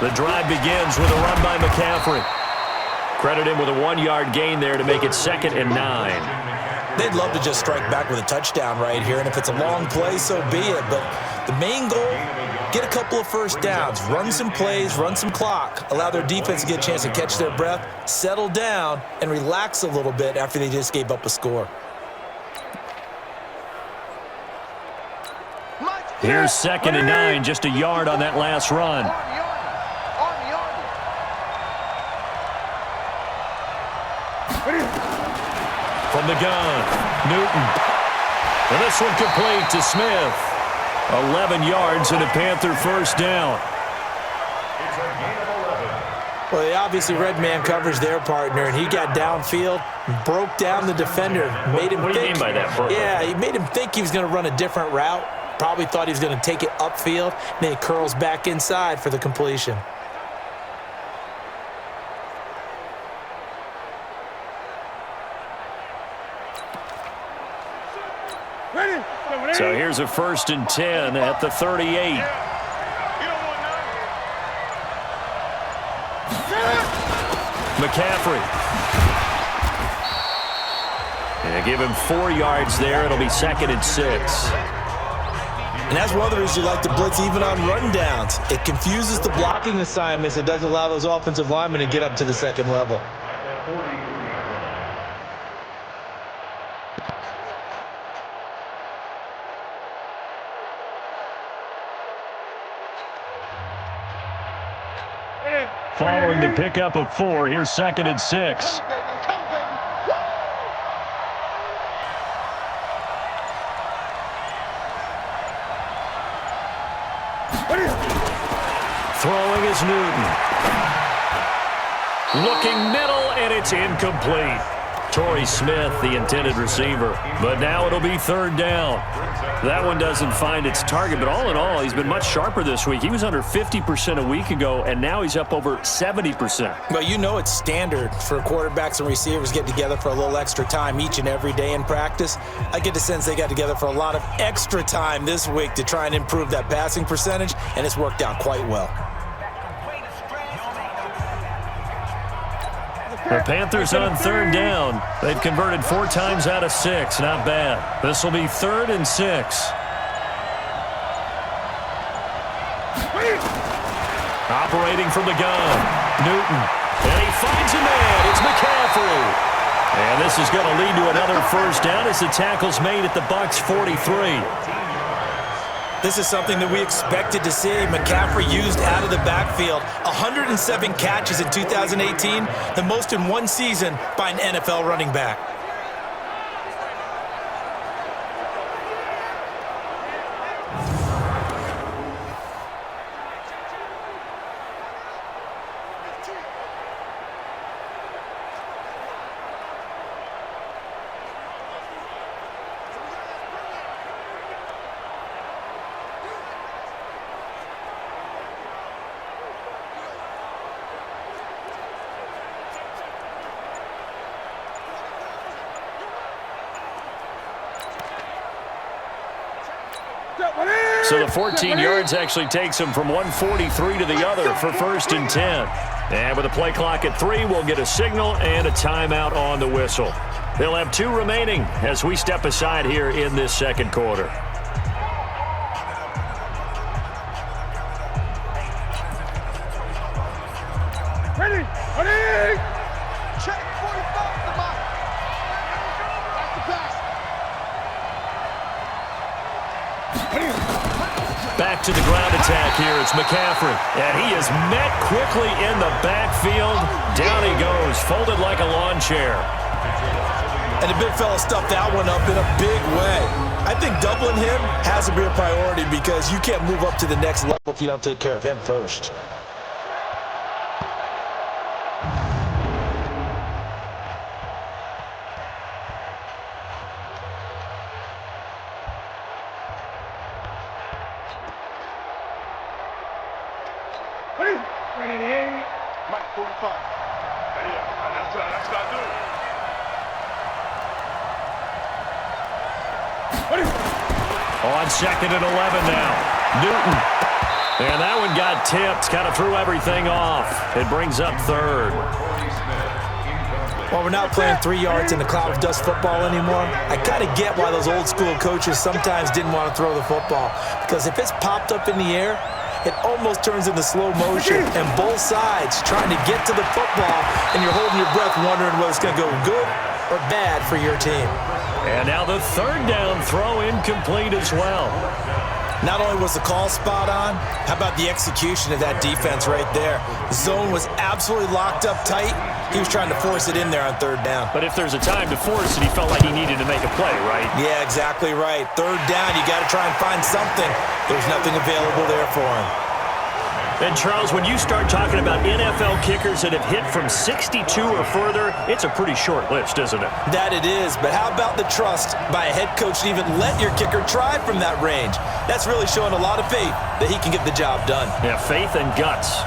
The drive begins with a run by McCaffrey. Credit him with a 1-yard gain there to make it 2nd and 9. They'd love to just strike back with a touchdown right here, and if it's a long play, so be it. But the main goal, get a couple of first downs, run some plays, run some clock, allow their defense to get a chance to catch their breath, settle down, and relax a little bit after they just gave up a score. Here's 2nd and 9, just a yard on that last run. From the gun, Newton. And this one complete to Smith. 11 yards and a Panther first down. Well, they obviously read man coverage their partner, and he got downfield, broke down the defender, made him What do you mean by that, Bert? Yeah, he made him think he was going to run a different route. Probably thought he was going to take it upfield, and then he curls back inside for the completion. So here's a 1st and 10 at the 38. McCaffrey. They give him 4 yards there. It'll be 2nd and 6. And that's one of the reasons you like to blitz even on rundowns. It confuses the blocking assignments. It doesn't allow those offensive linemen to get up to the second level. Following the pickup of 4, here's 2nd and 6. Throwing is Newton. Looking middle, and it's incomplete. Torrey Smith, the intended receiver. But now it'll be 3rd down. That one doesn't find its target, but all in all, he's been much sharper this week. He was under 50% a week ago, and now he's up over 70%. Well, you know it's standard for quarterbacks and receivers get together for a little extra time each and every day in practice. I get the sense they got together for a lot of extra time this week to try and improve that passing percentage, and it's worked out quite well. The Panthers on 3rd down. They've converted 4 times out of 6. Not bad. This will be 3rd and 6. Operating from the gun. Newton. And he finds a man. It's McCaffrey. And this is going to lead to another 1st down as the tackle's made at the Bucs 43. This is something that we expected to see. McCaffrey used out of the backfield. 107 catches in 2018, the most in one season by an NFL running back. So the 14 yards actually takes him from 143 to the other for 1st and 10. And with a play clock at 3, we'll get a signal and a timeout on the whistle. They'll have 2 remaining as we step aside here in this 2nd quarter. Ready! Ready! Check 45 to Mike. That's the pass. Back to the ground attack here. It's McCaffrey. And he is met quickly in the backfield. Down he goes, folded like a lawn chair. And the big fella stuffed that one up in a big way. I think doubling him has to be a priority because you can't move up to the next level if you don't take care of him first. Mike, 45. That's what I do. On 2nd and 11 now. Newton. And that one got tipped. Kind of threw everything off. It brings up 3rd. Well, we're not playing 3 yards in the cloud of dust football anymore. I kind of get why those old school coaches sometimes didn't want to throw the football. Because if it's popped up in the air, it almost turns into slow motion, and both sides trying to get to the football, and you're holding your breath wondering whether it's going to go good or bad for your team. And now the 3rd down throw incomplete as well. Not only was the call spot on, how about the execution of that defense right there? The zone was absolutely locked up tight. He was trying to force it in there on 3rd down. But if there's a time to force it, he felt like he needed to make a play, right? Yeah, exactly right. 3rd down, you got to try and find something. There's nothing available there for him. And, Charles, when you start talking about NFL kickers that have hit from 62 or further, it's a pretty short list, isn't it? That it is, but how about the trust by a head coach to even let your kicker try from that range? That's really showing a lot of faith that he can get the job done. Yeah, faith and guts.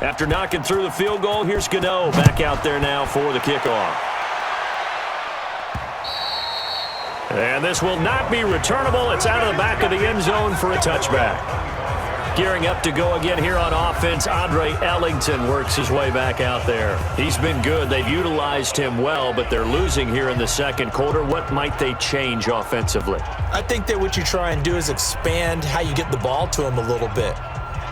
After knocking through the field goal, here's Gano back out there now for the kickoff. And this will not be returnable. It's out of the back of the end zone for a touchback. Gearing up to go again here on offense, Andre Ellington works his way back out there. He's been good. They've utilized him well, but they're losing here in the second quarter. What might they change offensively? I think that what you try and do is expand how you get the ball to him a little bit.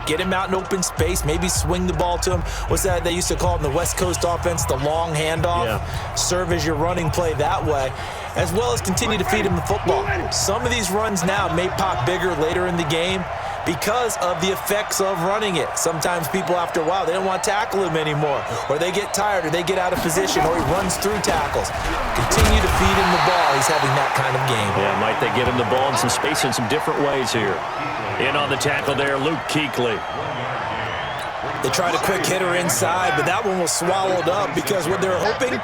Get him out in open space, maybe swing the ball to him. What's that they used to call it in the West Coast offense, the long handoff? Yeah. Serve as your running play that way, as well as continue to feed him the football. Some of these runs now may pop bigger later in the game because of the effects of running it. Sometimes people, after a while, they don't want to tackle him anymore, or they get tired, or they get out of position, or he runs through tackles. Continue to feed him the ball. He's having that kind of game. Yeah, might they get him the ball in some space in some different ways here. In on the tackle there, Luke Kuechly. They tried a quick hitter inside, but that one was swallowed up because what they're hoping,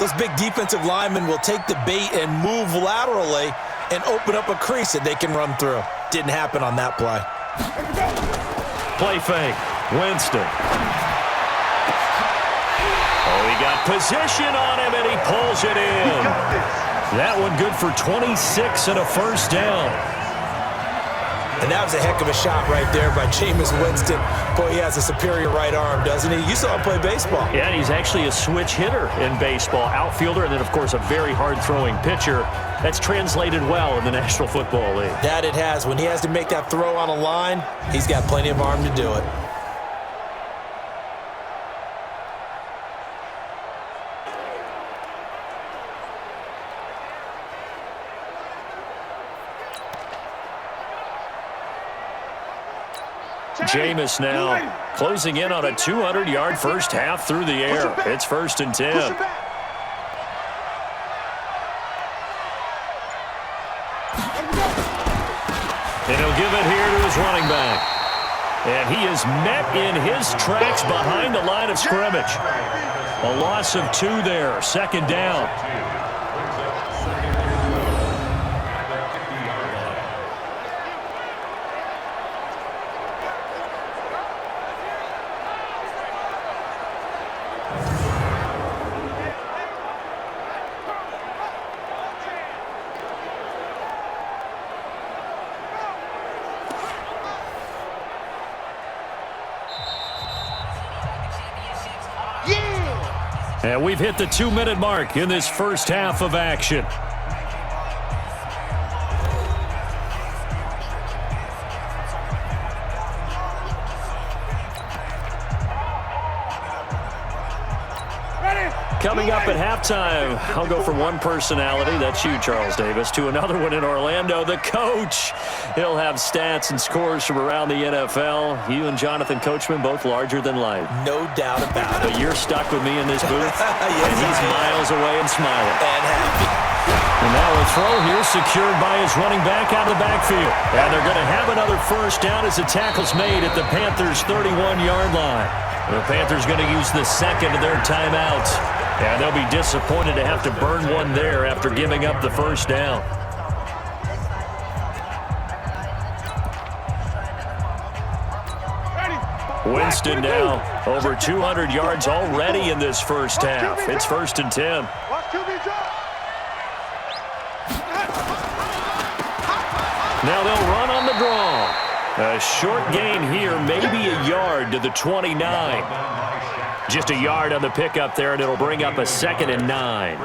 those big defensive linemen will take the bait and move laterally and open up a crease that they can run through. Didn't happen on that play. Play fake. Winston. Oh, he got position on him, and he pulls it in. That one good for 26 and a first down. And that was a heck of a shot right there by Jameis Winston. Boy, he has a superior right arm, doesn't he? You saw him play baseball. Yeah, and he's actually a switch hitter in baseball. Outfielder, and then, of course, a very hard-throwing pitcher. That's translated well in the National Football League. That it has. When he has to make that throw on a line, he's got plenty of arm to do it. Jameis now closing in on a 200-yard first half through the air. It's 1st and 10. And he'll give it here to his running back. And he is met in his tracks behind the line of scrimmage. A loss of 2 there, 2nd down. And we've hit the 2-minute mark in this first half of action. Coming up at halftime, I'll go from one personality, that's you, Charles Davis, to another one in Orlando, the coach. He'll have stats and scores from around the NFL. You and Jonathan Coachman, both larger than life. No doubt about it. But you're stuck with me in this booth, yes, and he's miles away and smiling. And happy. And now a throw here secured by his running back out of the backfield. And they're going to have another first down as the tackle's made at the Panthers' 31-yard line. The Panthers going to use the second of their timeouts. And they'll be disappointed to have to burn one there after giving up the first down. Winston now over 200 yards already in this first half. It's 1st and 10. Now they'll run on the draw. A short gain here, maybe a yard to the 29. Just a yard on the pickup there, and it'll bring up a 2nd and 9.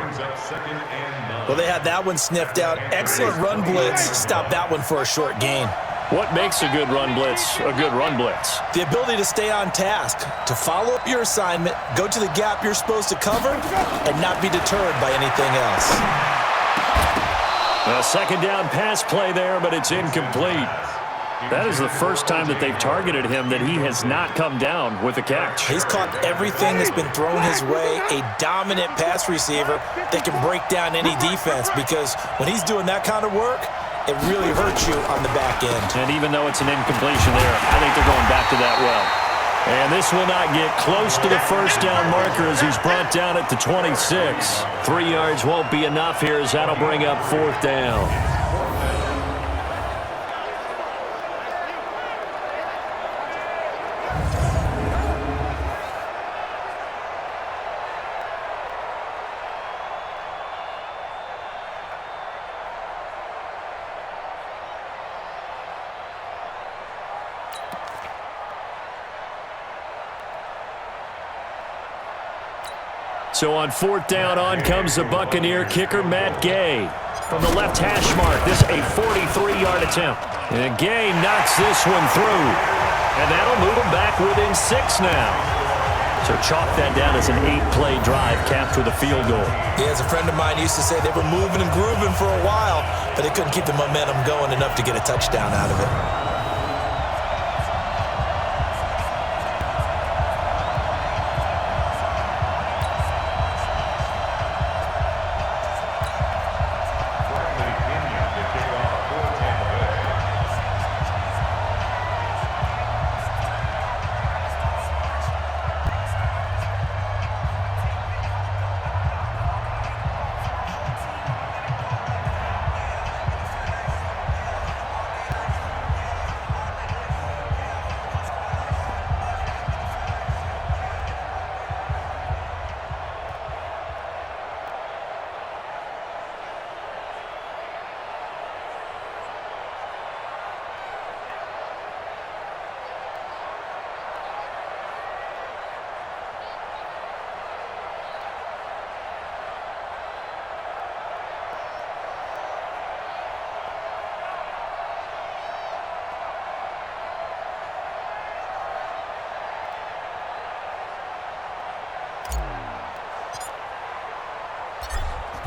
Well, they had that one sniffed out. Excellent run blitz. Stop that one for a short gain. What makes a good run blitz a good run blitz? The ability to stay on task, to follow up your assignment, go to the gap you're supposed to cover, and not be deterred by anything else. A 2nd down pass play there, but it's incomplete. That is the first time that they've targeted him that he has not come down with a catch. He's caught everything that's been thrown his way, a dominant pass receiver that can break down any defense, because when he's doing that kind of work, it really hurts you on the back end. And even though it's an incompletion there, I think they're going back to that well. And this will not get close to the first down marker as he's brought down at the 26. 3 yards won't be enough here as that'll bring up 4th down. So on 4th down, on comes the Buccaneer kicker, Matt Gay. From the left hash mark, this a 43-yard attempt. And Gay knocks this one through. And that'll move him back within 6 now. So chalk that down as an 8-play drive capped with a field goal. Yeah, as a friend of mine used to say, they were moving and grooving for a while, but they couldn't keep the momentum going enough to get a touchdown out of it.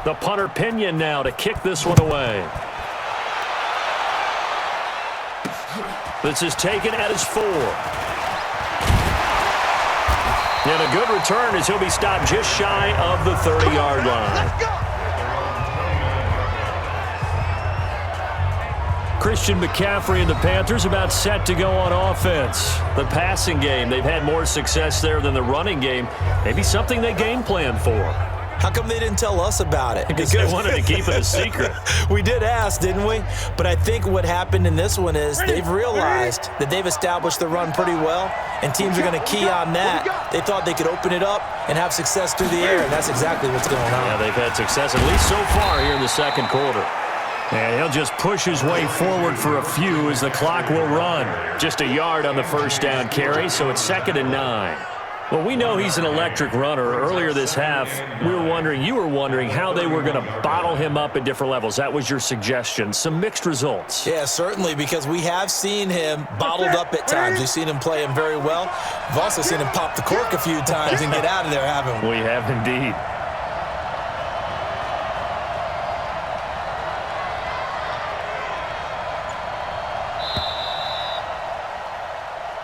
The punter Pinion now to kick this one away. This is taken at his 4. And a good return as he'll be stopped just shy of the 30-yard line. Christian McCaffrey and the Panthers about set to go on offense. The passing game, they've had more success there than the running game. Maybe something they game plan for. How come they didn't tell us about it? Because they wanted to keep it a secret. We did ask, didn't we? But I think what happened in this one is they've realized that they've established the run pretty well, and teams are going to key on that. They thought they could open it up and have success through the air, and that's exactly what's going on. Yeah, they've had success, at least so far here in the second quarter. And he'll just push his way forward for a few as the clock will run. Just a yard on the first down carry, so it's 2nd and 9. Well, we know he's an electric runner. Earlier this half, you were wondering how they were going to bottle him up at different levels. That was your suggestion. Some mixed results. Yeah, certainly, because we have seen him bottled up at times. We've seen him play him very well. We've also seen him pop the cork a few times and get out of there, haven't we? We have indeed.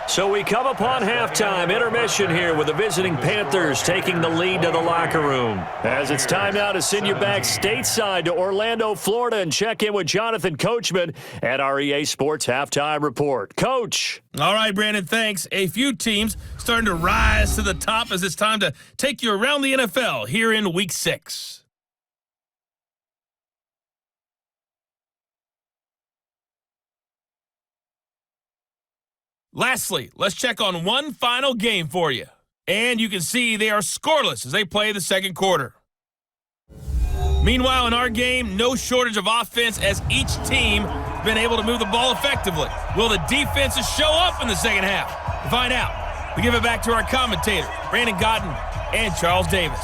So we come upon halftime, intermission here with the visiting Panthers taking the lead to the locker room. As it's time now to send you back stateside to Orlando, Florida, and check in with Jonathan Coachman at our EA Sports Halftime Report. Coach. All right, Brandon, thanks. A few teams starting to rise to the top as it's time to take you around the NFL here in Week 6. Lastly, let's check on one final game for you. And you can see they are scoreless as they play the second quarter. Meanwhile, in our game, no shortage of offense as each team has been able to move the ball effectively. Will the defenses show up in the second half? To find out, we give it back to our commentators, Brandon Godden and Charles Davis.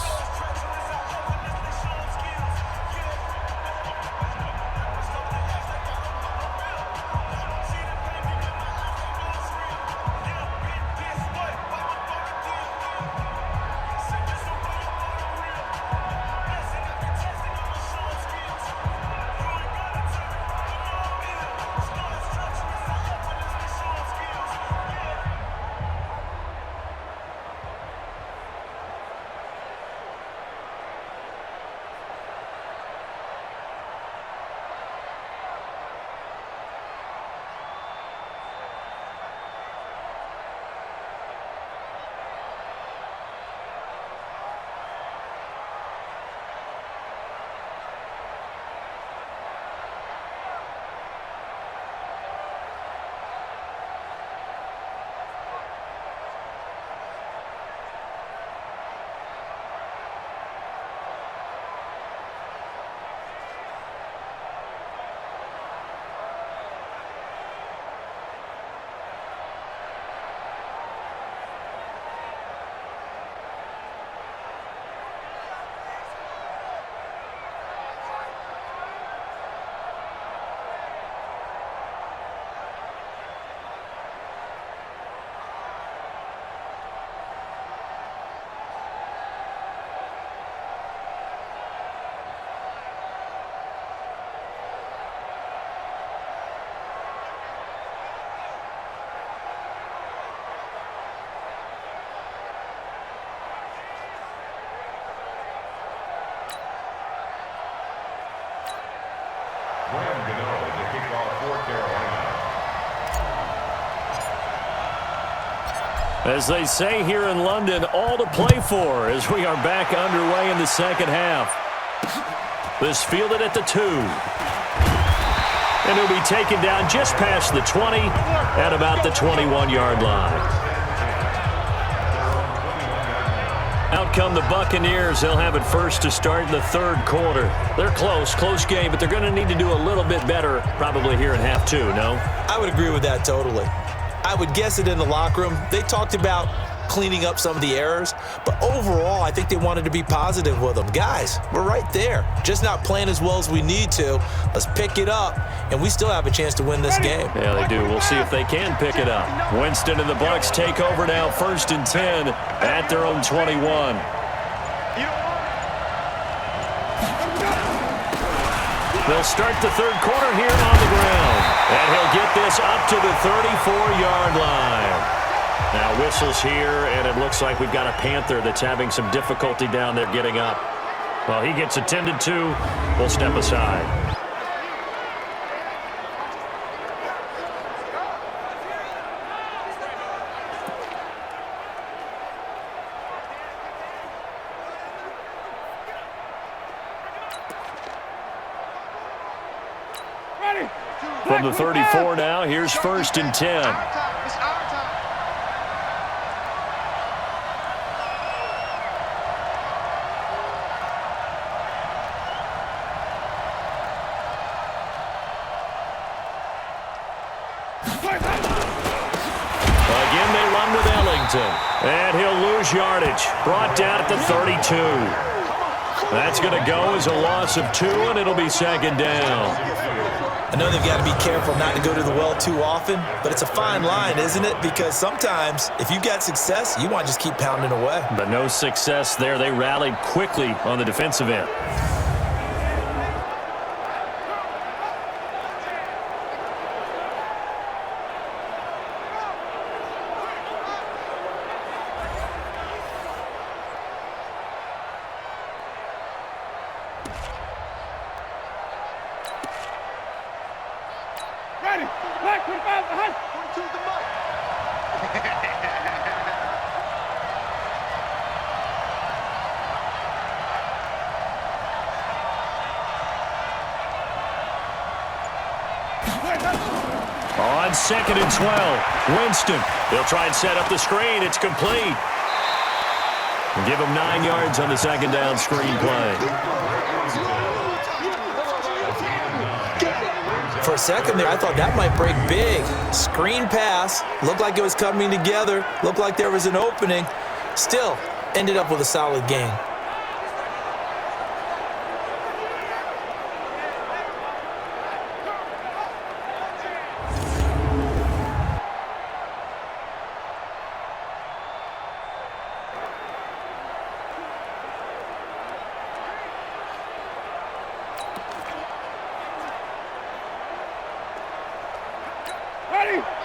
As they say here in London, all to play for as we are back underway in the second half. This fielded at the 2. And he'll be taken down just past the 20 at about the 21-yard line. Out come the Buccaneers. They'll have it first to start in the third quarter. They're close game, but they're going to need to do a little bit better probably here in half 2, no? I would agree with that totally. I would guess it in the locker room. They talked about cleaning up some of the errors, but overall, I think they wanted to be positive with them. Guys, we're right there. Just not playing as well as we need to. Let's pick it up, and we still have a chance to win this game. Yeah, they do. We'll see if they can pick it up. Winston and the Bucs take over now, 1st and 10 at their own 21. They'll start the third quarter here on the ground. And he'll get this up to the 34-yard line. Now whistles here, and it looks like we've got a Panther that's having some difficulty down there getting up. Well, he gets attended to. We'll step aside. From the 34 now, here's 1st and 10. Again, they run with Ellington. And he'll lose yardage. Brought down at the 32. That's going to go as a loss of 2, and it'll be 2nd down. I know they've got to be careful not to go to the well too often, but it's a fine line, isn't it? Because sometimes, if you've got success, you want to just keep pounding away. But no success there. They rallied quickly on the defensive end. On 2nd and 12, Winston. They'll try and set up the screen. It's complete. And give him 9 yards on the 2nd down screen play. For a second there, I thought that might break big. Screen pass. Looked like it was coming together. Looked like there was an opening. Still, ended up with a solid gain.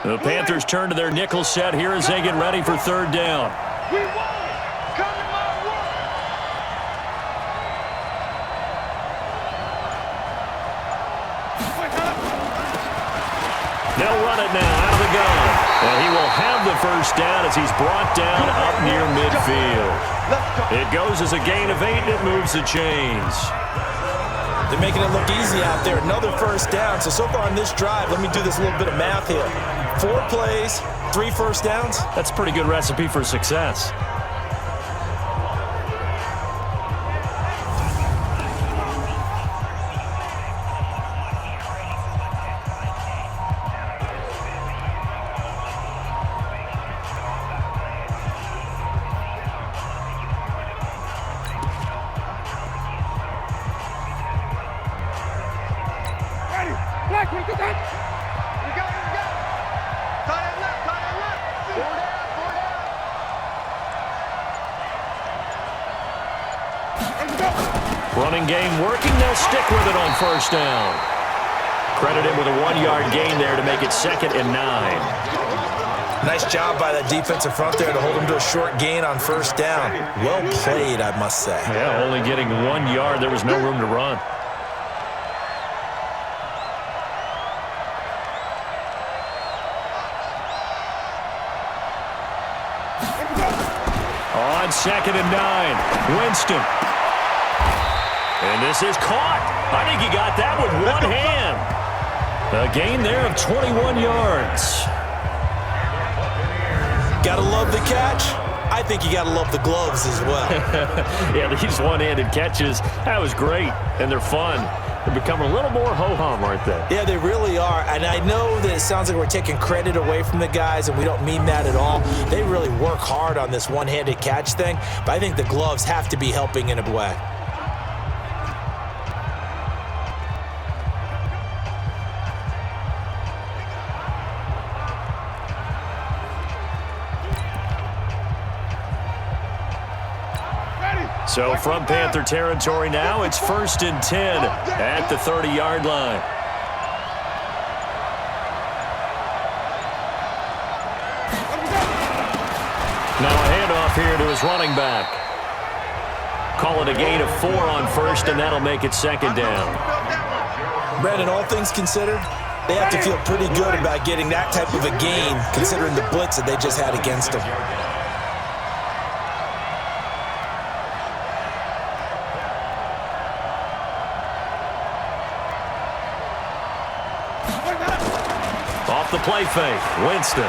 The Panthers turn to their nickel set here as they get ready for 3rd down. They'll run it now out of the gun. And he will have the 1st down as he's brought down up near midfield. It goes as a gain of 8, and it moves the chains. They're making it look easy out there. Another 1st down. So far on this drive, let me do this little bit of math here. 4 plays, 3 1st downs. That's a pretty good recipe for success. Running game working. They'll stick with it on 1st down. Credit him with a 1-yard gain there to make it 2nd and 9. Nice job by that defensive front there to hold him to a short gain on 1st down. Well played, I must say. Yeah, only getting 1 yard. There was no room to run. It's 2nd and 9. Winston. And this is caught. I think he got that with one hand. A gain there of 21 yards. Gotta love the catch. I think you gotta love the gloves as well. Yeah, these one-handed catches, that was great, and they're fun. They're becoming a little more ho-hum, aren't they? Yeah, they really are. And I know that it sounds like we're taking credit away from the guys, and we don't mean that at all. They really work hard on this one-handed catch thing, but I think the gloves have to be helping in a way. So from Panther territory now, it's 1st and 10 at the 30-yard line. Now a handoff here to his running back. Call it a gain of 4 on 1st, and that'll make it 2nd down. Brandon, all things considered, they have to feel pretty good about getting that type of a gain, considering the blitz that they just had against them. Off the play fake, Winston.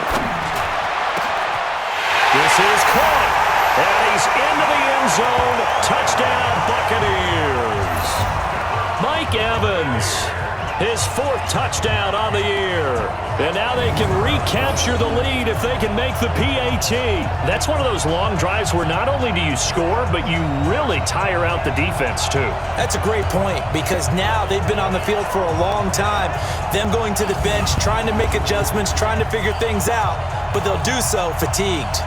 This is caught, and he's into the end zone. Touchdown, Buccaneers. Mike Evans, his 4th touchdown on the year. And now they can recapture the lead if they can make the PAT. That's one of those long drives where not only do you score, but you really tire out the defense too. That's a great point, because now they've been on the field for a long time. Them going to the bench, trying to make adjustments, trying to figure things out, but they'll do so fatigued.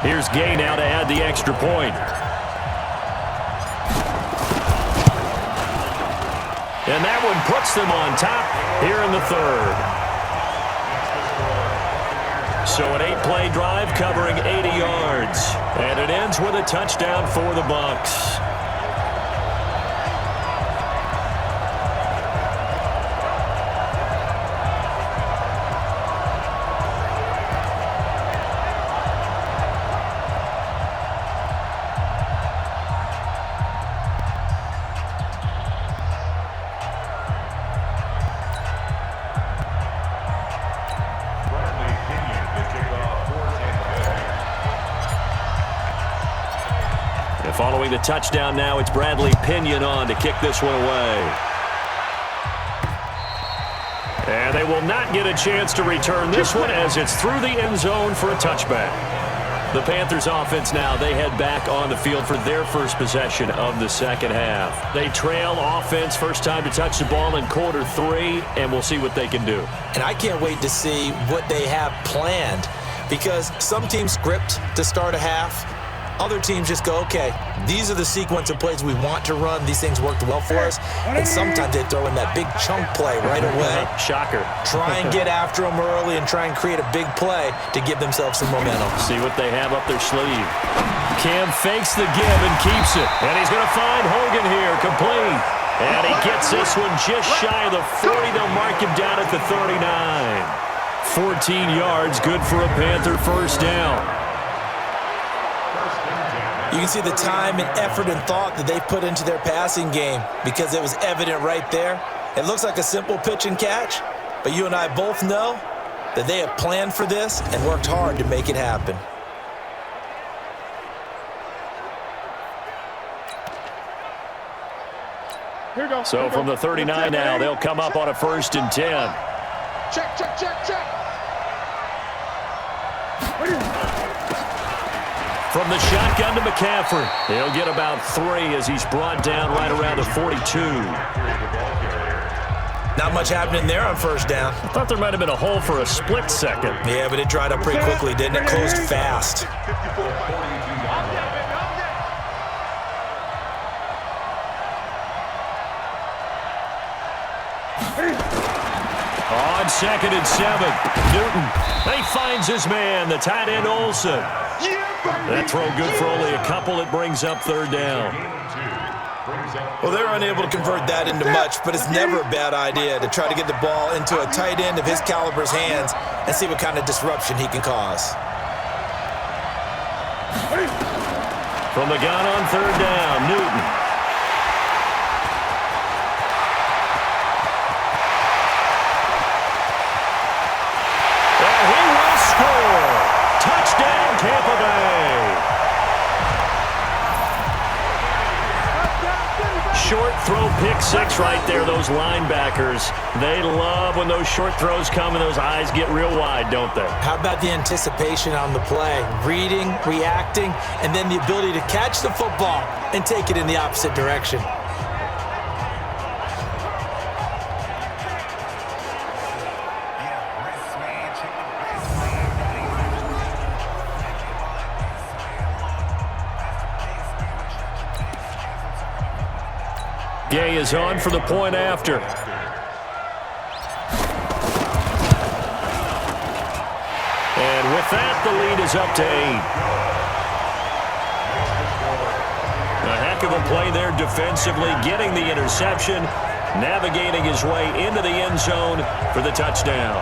Here's Gay now to add the extra point. And that one puts them on top here in the 3rd. So an 8-play drive covering 80 yards. And it ends with a touchdown for the Bucs. Following the touchdown now, it's Bradley Pinion on to kick this one away. And they will not get a chance to return this one as it's through the end zone for a touchback. The Panthers offense now, they head back on the field for their first possession of the 2nd half. They trail offense, first time to touch the ball in quarter 3, and we'll see what they can do. And I can't wait to see what they have planned, because some teams script to start a half. Other teams just go, okay, these are the sequence of plays we want to run. These things worked well for us. And sometimes they throw in that big chunk play right away. Shocker. Try and get after them early and try and create a big play to give themselves some momentum. See what they have up their sleeve. Cam fakes the give and keeps it. And he's going to find Hogan here, complete. And he gets this one just shy of the 40. They'll mark him down at the 39. 14 yards, good for a Panther first down. You can see the time and effort and thought that they've put into their passing game, because it was evident right there. It looks like a simple pitch and catch, but you and I both know that they have planned for this and worked hard to make it happen. So from the 39 now, they'll come up on a 1st and 10. Check, check, check, check. From the shotgun to McCaffrey. He'll get about 3 as he's brought down right around the 42. Not much happening there on first down. I thought there might have been a hole for a split second. Yeah, but it dried up pretty quickly, didn't it? Closed fast. On 2nd and 7, Newton. He finds his man, the tight end Olsen. That throw good for only a couple. It brings up 3rd down. Well, they were unable to convert that into much, but it's never a bad idea to try to get the ball into a tight end of his caliber's hands and see what kind of disruption he can cause. From the gun on third down, Newton. And he will score. Touchdown, Tampa Bay. Short throw pick six right there, those linebackers. They love when those short throws come and those eyes get real wide, don't they? How about the anticipation on the play? Reading, reacting, and then the ability to catch the football and take it in the opposite direction. Gay is on for the point after. And with that, the lead is up to 8. A heck of a play there defensively, getting the interception, navigating his way into the end zone for the touchdown.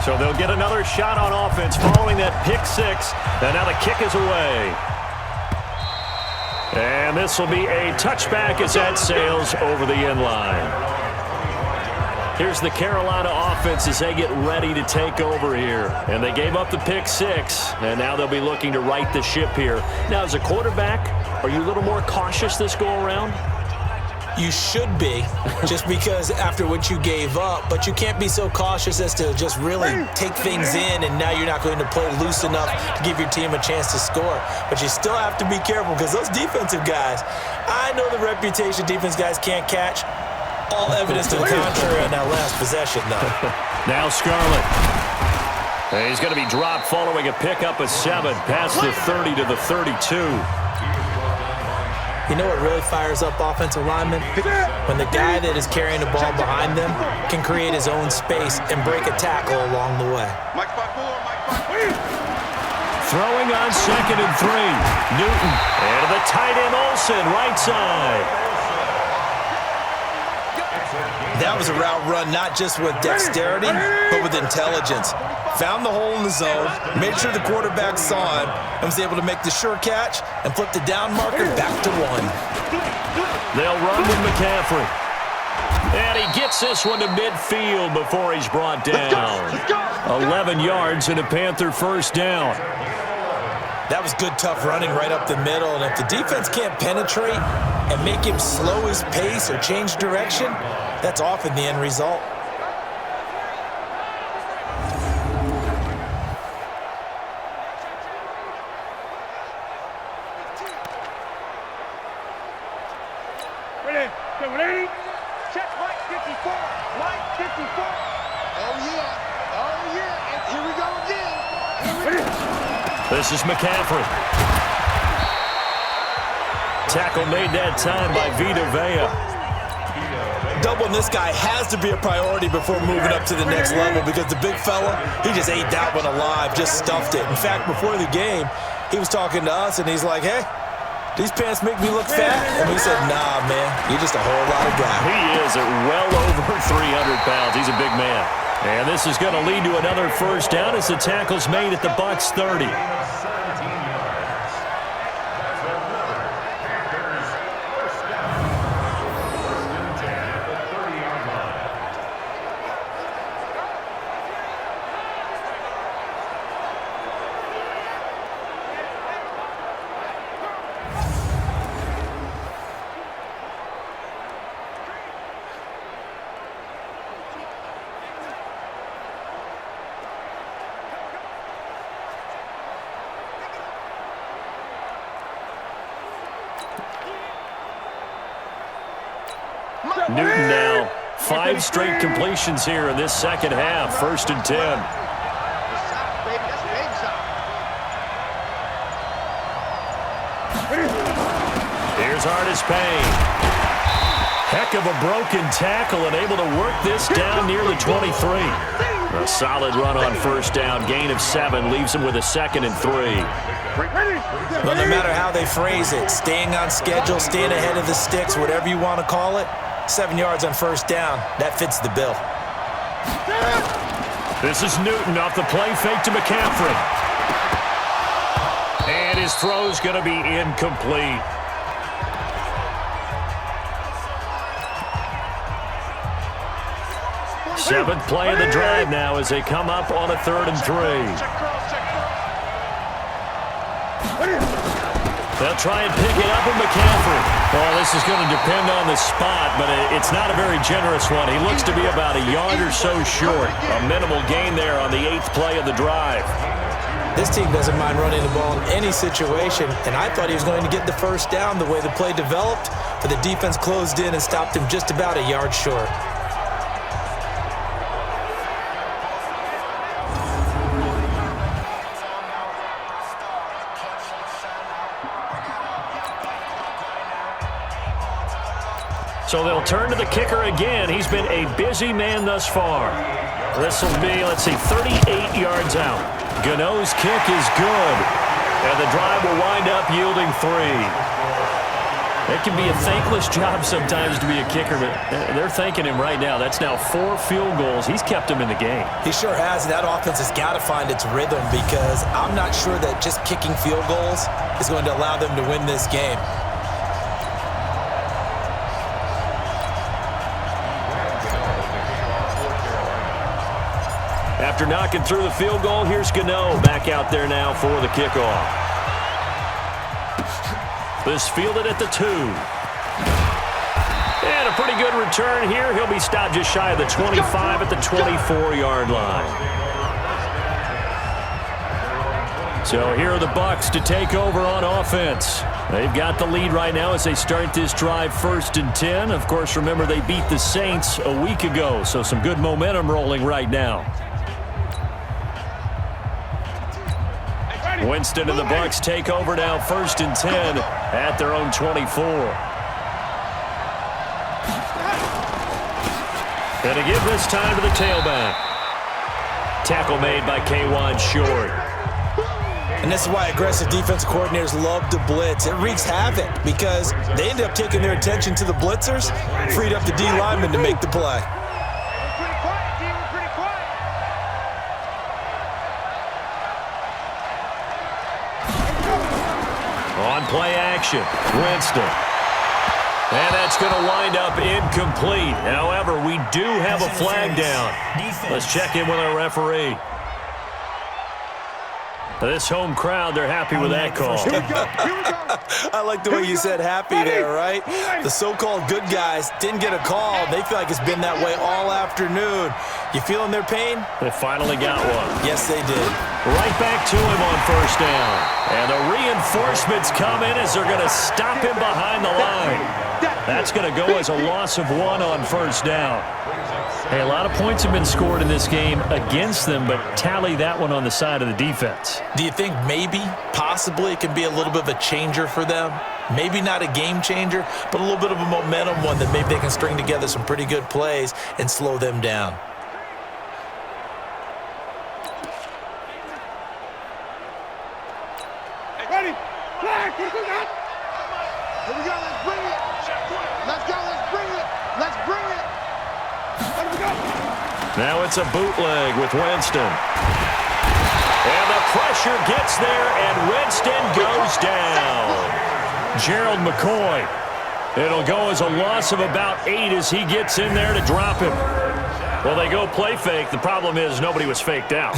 So they'll get another shot on offense following that pick six. And now the kick is away. And this will be a touchback as that sails over the end line. Here's the Carolina offense as they get ready to take over here. And they gave up the pick six. And now they'll be looking to right the ship here. Now, as a quarterback, are you a little more cautious this go around? You should be, just because after what you gave up, but you can't be so cautious as to just really take things in, and now you're not going to play loose enough to give your team a chance to score. But you still have to be careful because those defensive guys, I know the reputation defense guys can't catch. All evidence to the contrary on that last possession, though. Now Scarlett. He's going to be dropped following a pickup of 7 past the 30 to the 32. You know what really fires up offensive linemen? When the guy that is carrying the ball behind them can create his own space and break a tackle along the way. Throwing on 2nd and 3. Newton. And to the tight end Olsen, right side. That was a route run not just with dexterity, but with intelligence. Found the hole in the zone, made sure the quarterback saw him, and was able to make the sure catch and flip the down marker back to 1. They'll run with McCaffrey. And he gets this one to midfield before he's brought down. 11 yards and a Panther first down. That was good, tough running right up the middle, and if the defense can't penetrate and make him slow his pace or change direction, that's often the end result. Ready? Check Mike 54. Mike 54. Oh, yeah. And here we go again. This is McCaffrey. Tackle made that time by Vita Vea. Doubling this guy has to be a priority before moving up to the next level because the big fella, he just ate that one alive, just stuffed it. In fact, before the game, he was talking to us, and he's like, hey, these pants make me look fat? And we said, nah, man, you're just a whole lot of guy. He is at well over 300 pounds. He's a big man. And this is going to lead to another first down as the tackle's made at the Bucs 30. Newton now 5 straight completions here in this second half. 1st and 10. Here's Artis Payne. Heck of a broken tackle and able to work this down near the 23. A solid run on first down. Gain of 7 leaves him with a 2nd and 3. Well, no matter how they phrase it, staying on schedule, staying ahead of the sticks, whatever you want to call it, 7 yards on first down, that fits the bill. This is Newton off the play fake to McCaffrey. And his throw's going to be incomplete. Seventh play of the drive now as they come up on a 3rd and 3. They'll try and pick it up with McCaffrey. Well, this is going to depend on the spot, but it's not a very generous one. He looks to be about a yard or so short. A minimal gain there on the 8th play of the drive. This team doesn't mind running the ball in any situation, and I thought he was going to get the first down the way the play developed, but the defense closed in and stopped him just about a yard short. So they'll turn to the kicker again. He's been a busy man thus far. This will be, 38 yards out. Gano's kick is good. And the drive will wind up yielding 3. It can be a thankless job sometimes to be a kicker, but they're thanking him right now. That's now 4 field goals. He's kept them in the game. He sure has, and that offense has got to find its rhythm because I'm not sure that just kicking field goals is going to allow them to win this game. After knocking through the field goal, here's Gano back out there now for the kickoff. This fielded at the 2. And a pretty good return here. He'll be stopped just shy of the 25 at the 24-yard line. So here are the Bucs to take over on offense. They've got the lead right now as they start this drive 1st and 10. Of course, remember they beat the Saints a week ago, so some good momentum rolling right now. Winston and the Bucs take over now 1st and 10 at their own 24. And to give this time to the tailback. Tackle made by K'Wan Short. And this is why aggressive defensive coordinators love to blitz. It wreaks havoc because they end up taking their attention to the blitzers, freed up the D lineman to make the play. On play action, Winston. And that's going to wind up incomplete. However, we do have a flag down. Let's check in with our referee. This home crowd, they're happy with that call. I like the way you said happy there, right? The so-called good guys didn't get a call. They feel like it's been that way all afternoon. You feeling their pain? They finally got one. Yes, they did. Right back to him on first down. And the reinforcements come in as they're going to stop him behind the line. That's going to go as a loss of 1 on first down. Hey, a lot of points have been scored in this game against them, but tally that one on the side of the defense. Do you think maybe, possibly, it can be a little bit of a changer for them? Maybe not a game changer, but a little bit of a momentum one that maybe they can string together some pretty good plays and slow them down. Ready? Flag! Here we go, let's bring it! Let's go, let's bring it! Let's bring it! Let me go! Now it's a bootleg with Winston. And the pressure gets there, and Winston goes down. Gerald McCoy. It'll go as a loss of about 8 as he gets in there to drop him. Well, they go play fake. The problem is nobody was faked out.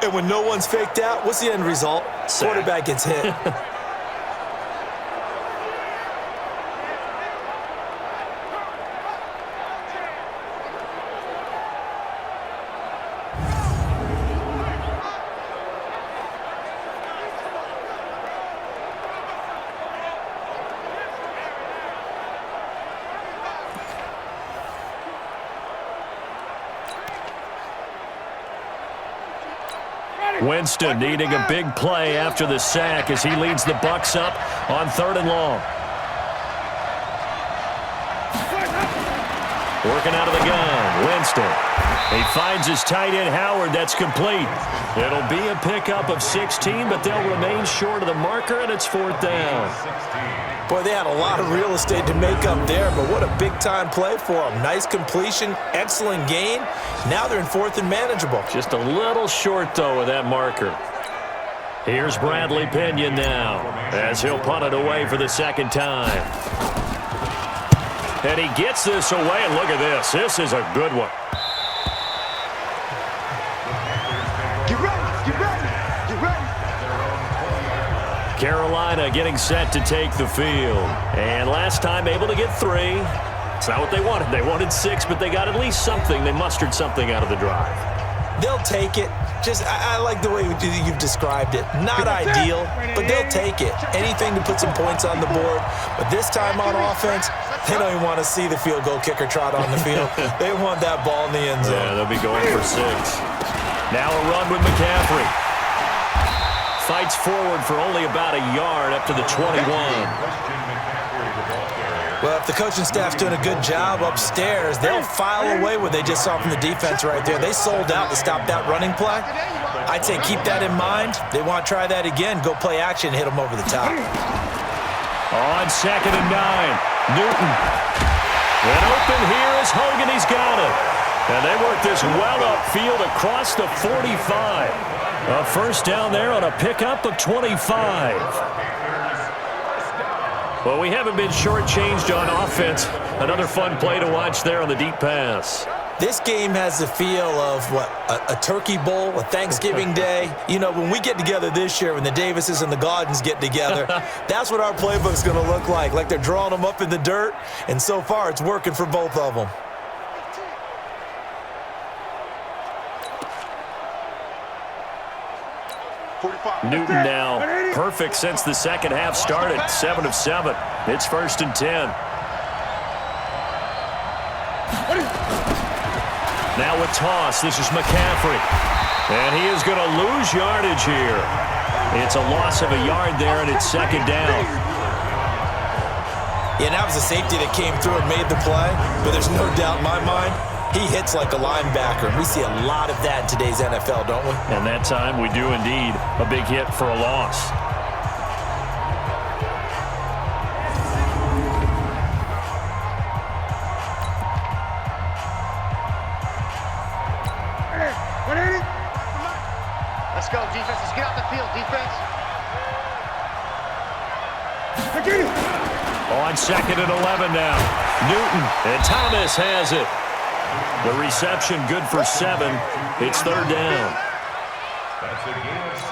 And when no one's faked out, what's the end result? Sack. Quarterback gets hit. Winston needing a big play after the sack as he leads the Bucs up on 3rd and long. Working out of the gun, Winston. He finds his tight end, Howard. That's complete. It'll be a pickup of 16, but they'll remain short of the marker, and it's 4th down. Boy, they had a lot of real estate to make up there, but what a big-time play for them. Nice completion, excellent gain. Now they're in 4th and manageable. Just a little short, though, of that marker. Here's Bradley Pinion now, as he'll punt it away for the 2nd time. And he gets this away, and look at this. This is a good one. Get ready, get ready, get ready. Carolina getting set to take the field. And last time able to get 3. It's not what they wanted. They wanted 6, but they got at least something. They mustered something out of the drive. They'll take it. I like the way you've described it. Not ideal, but they'll take it. Anything to put some points on the board. But this time on offense, they don't even want to see the field goal kicker trot on the field. They want that ball in the end zone. Yeah, they'll be going for 6. Now a run with McCaffrey. Fights forward for only about a yard up to the 21. Well, if the coaching staff's doing a good job upstairs, they'll file away what they just saw from the defense right there. They sold out to stop that running play. I'd say keep that in mind. They want to try that again. Go play action, hit them over the top. On 2nd and 9, Newton. And open here is Hogan. He's got it. And they work this well upfield across the 45. A 1st down there on a pickup of 25. Well, we haven't been shortchanged on offense. Another fun play to watch there on the deep pass. This game has the feel of, a turkey bowl, a Thanksgiving day. You know, when we get together this year, when the Davises and the Gaudens get together, that's what our playbook's going to look like they're drawing them up in the dirt, and so far it's working for both of them. Newton now perfect since the 2nd half started. 7 of 7. It's 1st and 10. Now a toss. This is McCaffrey. And he is going to lose yardage here. It's a loss of a yard there, and it's 2nd down. Yeah, that was a safety that came through and made the play, but there's no doubt in my mind, he hits like a linebacker. We see a lot of that in today's NFL, don't we? And that time we do indeed. A big hit for a loss. Let's go, defense. Let's get out the field, defense. On 2nd and 11 now. Newton, and Thomas has it. The reception good for 7. It's 3rd down.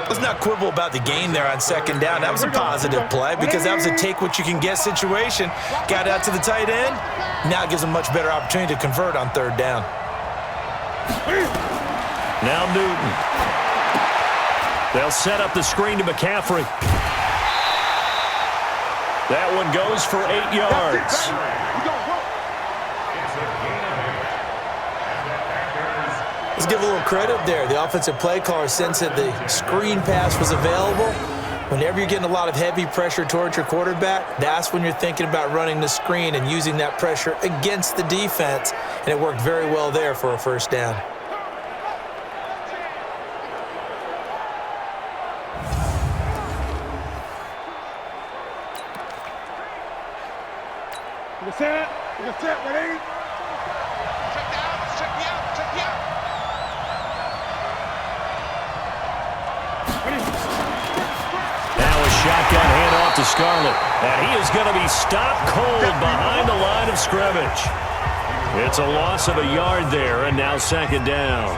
Let's not quibble about the gain there on 2nd down. That was a positive play because that was a take-what-you-can-get situation. Got out to the tight end. Now it gives them a much better opportunity to convert on 3rd down. Now Newton. They'll set up the screen to McCaffrey. That one goes for 8 yards. Let's give a little credit there. The offensive play caller sensed that the screen pass was available. Whenever you're getting a lot of heavy pressure towards your quarterback, that's when you're thinking about running the screen and using that pressure against the defense. And it worked very well there for a 1st down. Set, ready? Check the out, check the out, check the out. Now a shotgun handoff to Scarlett. And he is going to be stopped cold behind the line of scrimmage. It's a loss of a yard there, and now 2nd down.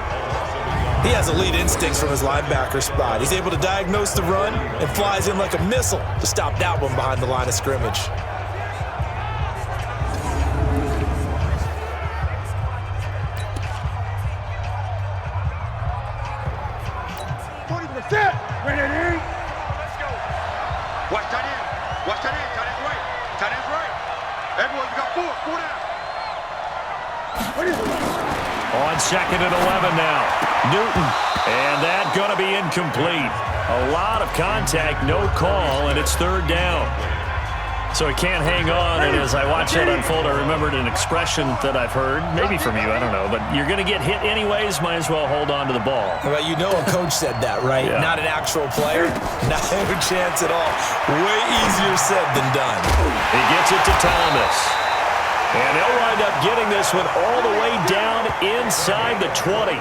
He has elite instincts from his linebacker spot. He's able to diagnose the run and flies in like a missile to stop that one behind the line of scrimmage. Ready? Let's go. Watch tight end. Watch tight end. Tight end's right. Tight end's right. Everyone, we got 4. 4 down. On 2nd and 11 now. Newton. And that going to be incomplete. A lot of contact, no call, and it's 3rd down. So he can't hang on, and as I watch that unfold, I remembered an expression that I've heard, maybe from you, I don't know, but you're going to get hit anyways, might as well hold on to the ball. Well, you know a coach said that, right? Yeah. Not an actual player. Not a chance at all. Way easier said than done. He gets it to Thomas. And they'll wind up getting this one all the way down inside the 20.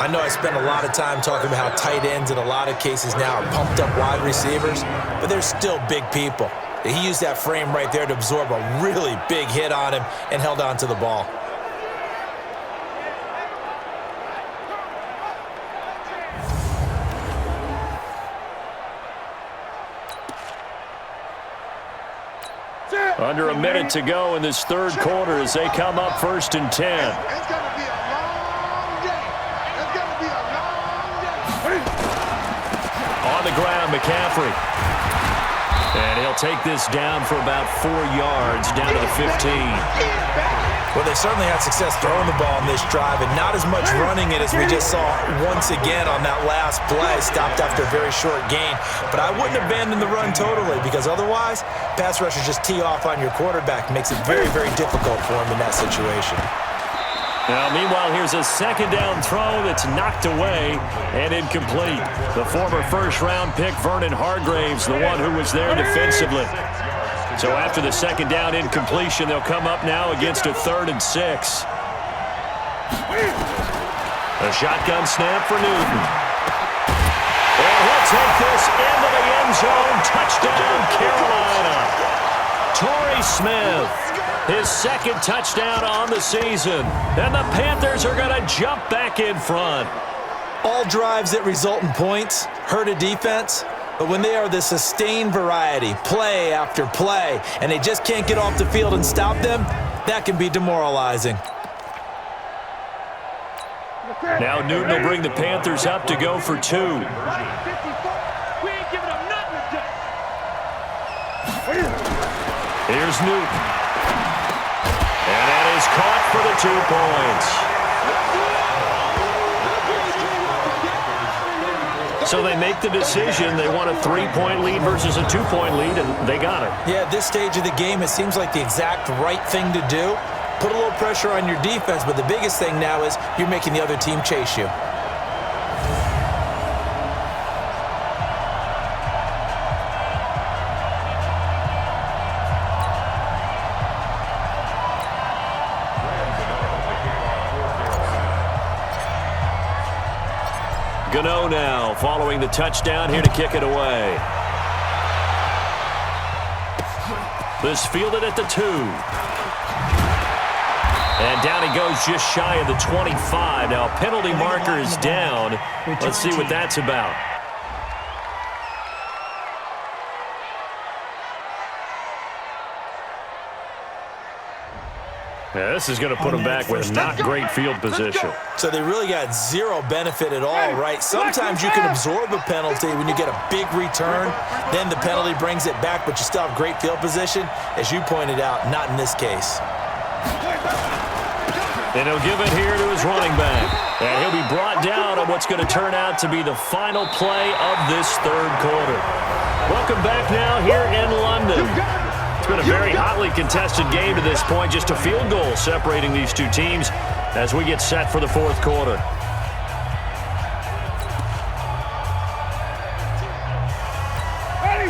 I know I spend a lot of time talking about how tight ends in a lot of cases now are pumped up wide receivers, but they're still big people. He used that frame right there to absorb a really big hit on him and held on to the ball. Under a minute to go in this third quarter as they come up 1st and 10. It's going to be a long day. It's going to be a long day. On the ground, McCaffrey. And he'll take this down for about 4 yards, down to the 15. Well, they certainly had success throwing the ball on this drive, and not as much running it as we just saw once again on that last play. Stopped after a very short gain. But I wouldn't abandon the run totally, because otherwise, pass rushers just tee off on your quarterback. Makes it very, very difficult for him in that situation. Now, meanwhile, here's a second down throw that's knocked away and incomplete. The former first-round pick, Vernon Hargreaves, the one who was there defensively. So after the second down incompletion, they'll come up now against a 3rd and 6. A shotgun snap for Newton. And he'll take this into the end zone. Touchdown, Carolina. Torrey Smith, his second touchdown on the season. And the Panthers are going to jump back in front. All drives that result in points hurt a defense, but when they are the sustained variety, play after play, and they just can't get off the field and stop them, that can be demoralizing. Now Newton will bring the Panthers up to go for 2. We ain't giving them nothing today. Here's Newton. And that is caught for the 2 points. So they make the decision. They want a 3-point lead versus a 2-point lead, and they got it. Yeah, at this stage of the game, it seems like the exact right thing to do. Put a little pressure on your defense, but the biggest thing now is you're making the other team chase you. Gano now following the touchdown, here to kick it away. This fielded at the 2. And down he goes just shy of the 25. Now a penalty marker is down. Let's see what that's about. Yeah, this is going to put them back with not great field position. So they really got zero benefit at all, right? Sometimes you can absorb a penalty when you get a big return. Then the penalty brings it back, but you still have great field position. As you pointed out, not in this case. And he'll give it here to his running back. And he'll be brought down on what's going to turn out to be the final play of this third quarter. Welcome back now here in London. It's been a very hotly contested game to this point. Just a field goal separating these two teams as we get set for the fourth quarter.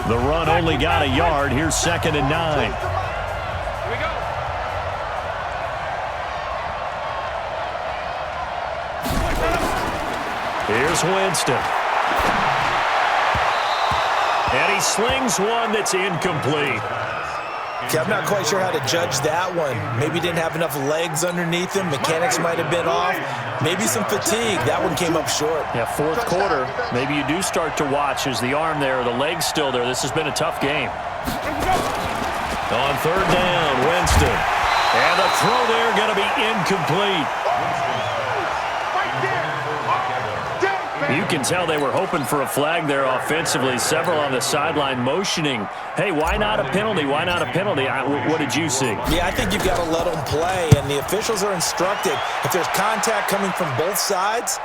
The run only got a yard. Here's 2nd and 9. Here's Winston. And he slings one that's incomplete. I'm not quite sure how to judge that one. Maybe didn't have enough legs underneath him. Mechanics might have been off. Maybe some fatigue. That one came up short. Yeah, fourth quarter. Maybe you do start to watch as the arm there, the leg's still there. This has been a tough game. On 3rd down, Winston. And the throw there going to be incomplete. You can tell they were hoping for a flag there offensively. Several on the sideline motioning, hey, why not a penalty? Why not a penalty? What did you see? Yeah, I think you've got to let them play, and the officials are instructed. If there's contact coming from both sides,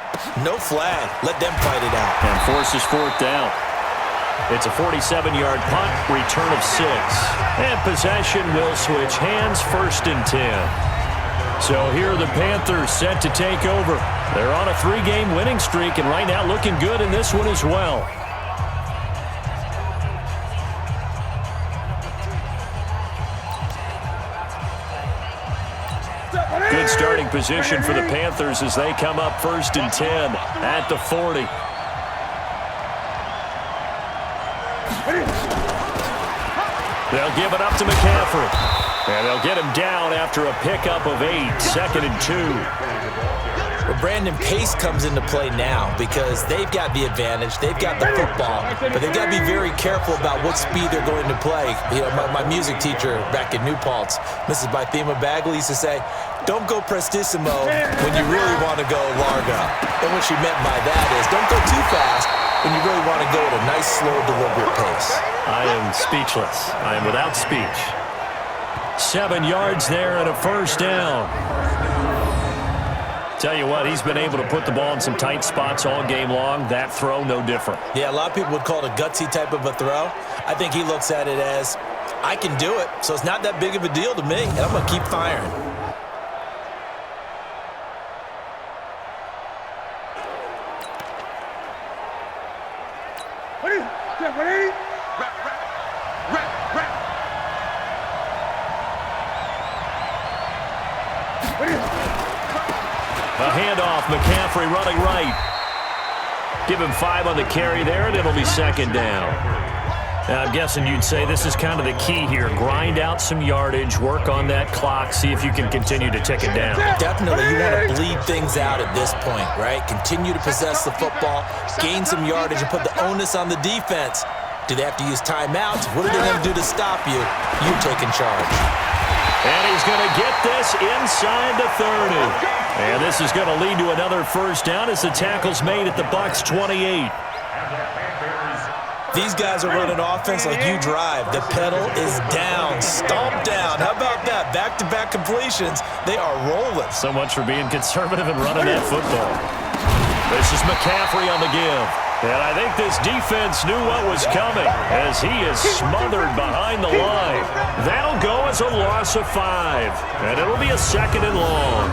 no flag. Let them fight it out. And forces 4th down. It's a 47-yard punt, return of 6. And possession will switch hands, 1st and 10. So here are the Panthers set to take over. They're on a 3-game winning streak, and right now looking good in this one as well. Good starting position for the Panthers as they come up 1st and 10 at the 40. They'll give it up to McCaffrey. And they'll get him down after a pickup of 8, 2nd and 2. Well, Brandon, pace comes into play now because they've got the advantage. They've got the football, but they've got to be very careful about what speed they're going to play. You know, my music teacher back in New Paltz, Mrs. Bythema Bagley, used to say, don't go prestissimo when you really want to go largo. And what she meant by that is don't go too fast when you really want to go at a nice, slow, deliberate pace. I am speechless. I am without speech. 7 yards there and a 1st down. Tell you what, he's been able to put the ball in some tight spots all game long. That throw, no different. Yeah, a lot of people would call it a gutsy type of a throw. I think he looks at it as, I can do it, so it's not that big of a deal to me, and I'm going to keep firing. A handoff, McCaffrey running right. Give him 5 on the carry there, and it'll be 2nd down. Now, I'm guessing you'd say this is kind of the key here. Grind out some yardage, work on that clock, see if you can continue to tick it down. Definitely, you want to bleed things out at this point, right? Continue to possess the football, gain some yardage, and put the onus on the defense. Do they have to use timeouts? What are they going to do to stop you? You taking charge. And he's going to get this inside the 30. And this is going to lead to another 1st down as the tackle's made at the Bucs 28. These guys are running offense like you drive. The pedal is down, stomp down. How about that? Back-to-back completions. They are rolling. So much for being conservative and running that football. This is McCaffrey on the give. And I think this defense knew what was coming as he is smothered behind the line. That'll go as a loss of 5. And it'll be a 2nd and long.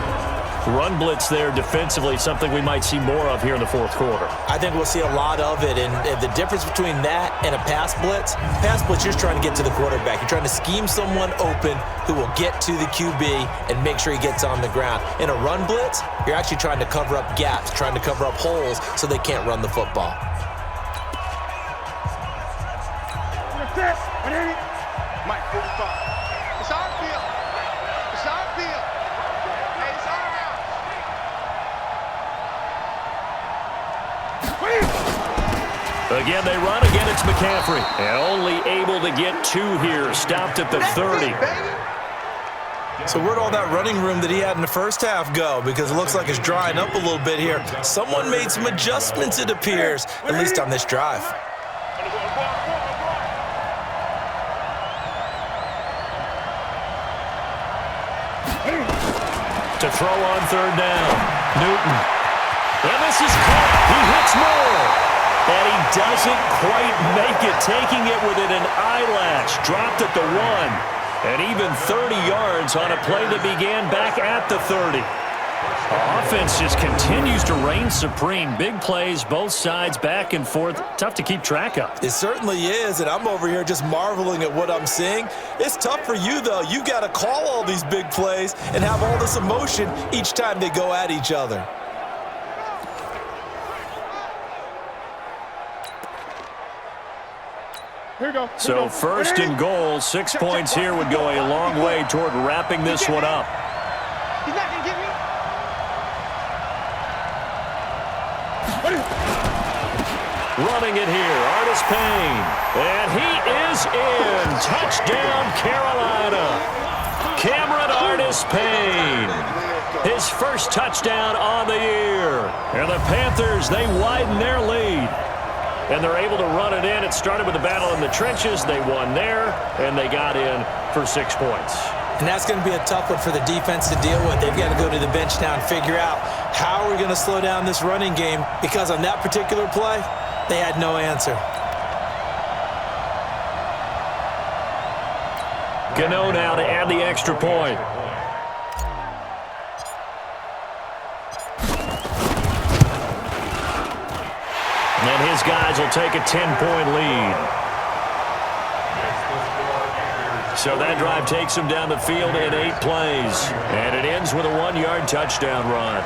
Run blitz there defensively, something we might see more of here in the 4th quarter. I think we'll see a lot of it, and the difference between that and a pass blitz, you're just trying to get to the quarterback. You're trying to scheme someone open who will get to the QB and make sure he gets on the ground. In a run blitz, you're actually trying to cover up gaps, trying to cover up holes so they can't run the football. Mike, 45. It's our field. It's our field. Hey, it's our house. Again, they run. Again, it's McCaffrey. And only able to get 2 here. Stopped at the 30. So where'd all that running room that he had in the first half go? Because it looks like it's drying up a little bit here. Someone made some adjustments, it appears, at least on this drive. To throw on 3rd down. Newton. And this is caught. He hits more. And he doesn't quite make it. Taking it within an eyelash. Dropped at the 1. And even 30 yards on a play that began back at the 30. Offense just continues to reign supreme. Big plays, both sides, back and forth. Tough to keep track of. It certainly is, and I'm over here just marveling at what I'm seeing. It's tough for you, though. You got to call all these big plays and have all this emotion each time they go at each other. So 1st and goal, 6 points here would go a long way toward wrapping this one up. He's not going to get me. Running it here, Artis Payne. And he is in. Touchdown, Carolina. Cameron Artis Payne. His first touchdown on the year. And the Panthers, they widen their lead. And they're able to run it in. It started with a battle in the trenches. They won there, and they got in for 6 points. And that's going to be a tough one for the defense to deal with. They've got to go to the bench now and figure out how are we going to slow down this running game, because on that particular play, they had no answer. Gano now to add the extra point. And his guys will take a 10-point lead. So that drive takes him down the field in 8 plays. And it ends with a 1-yard touchdown run.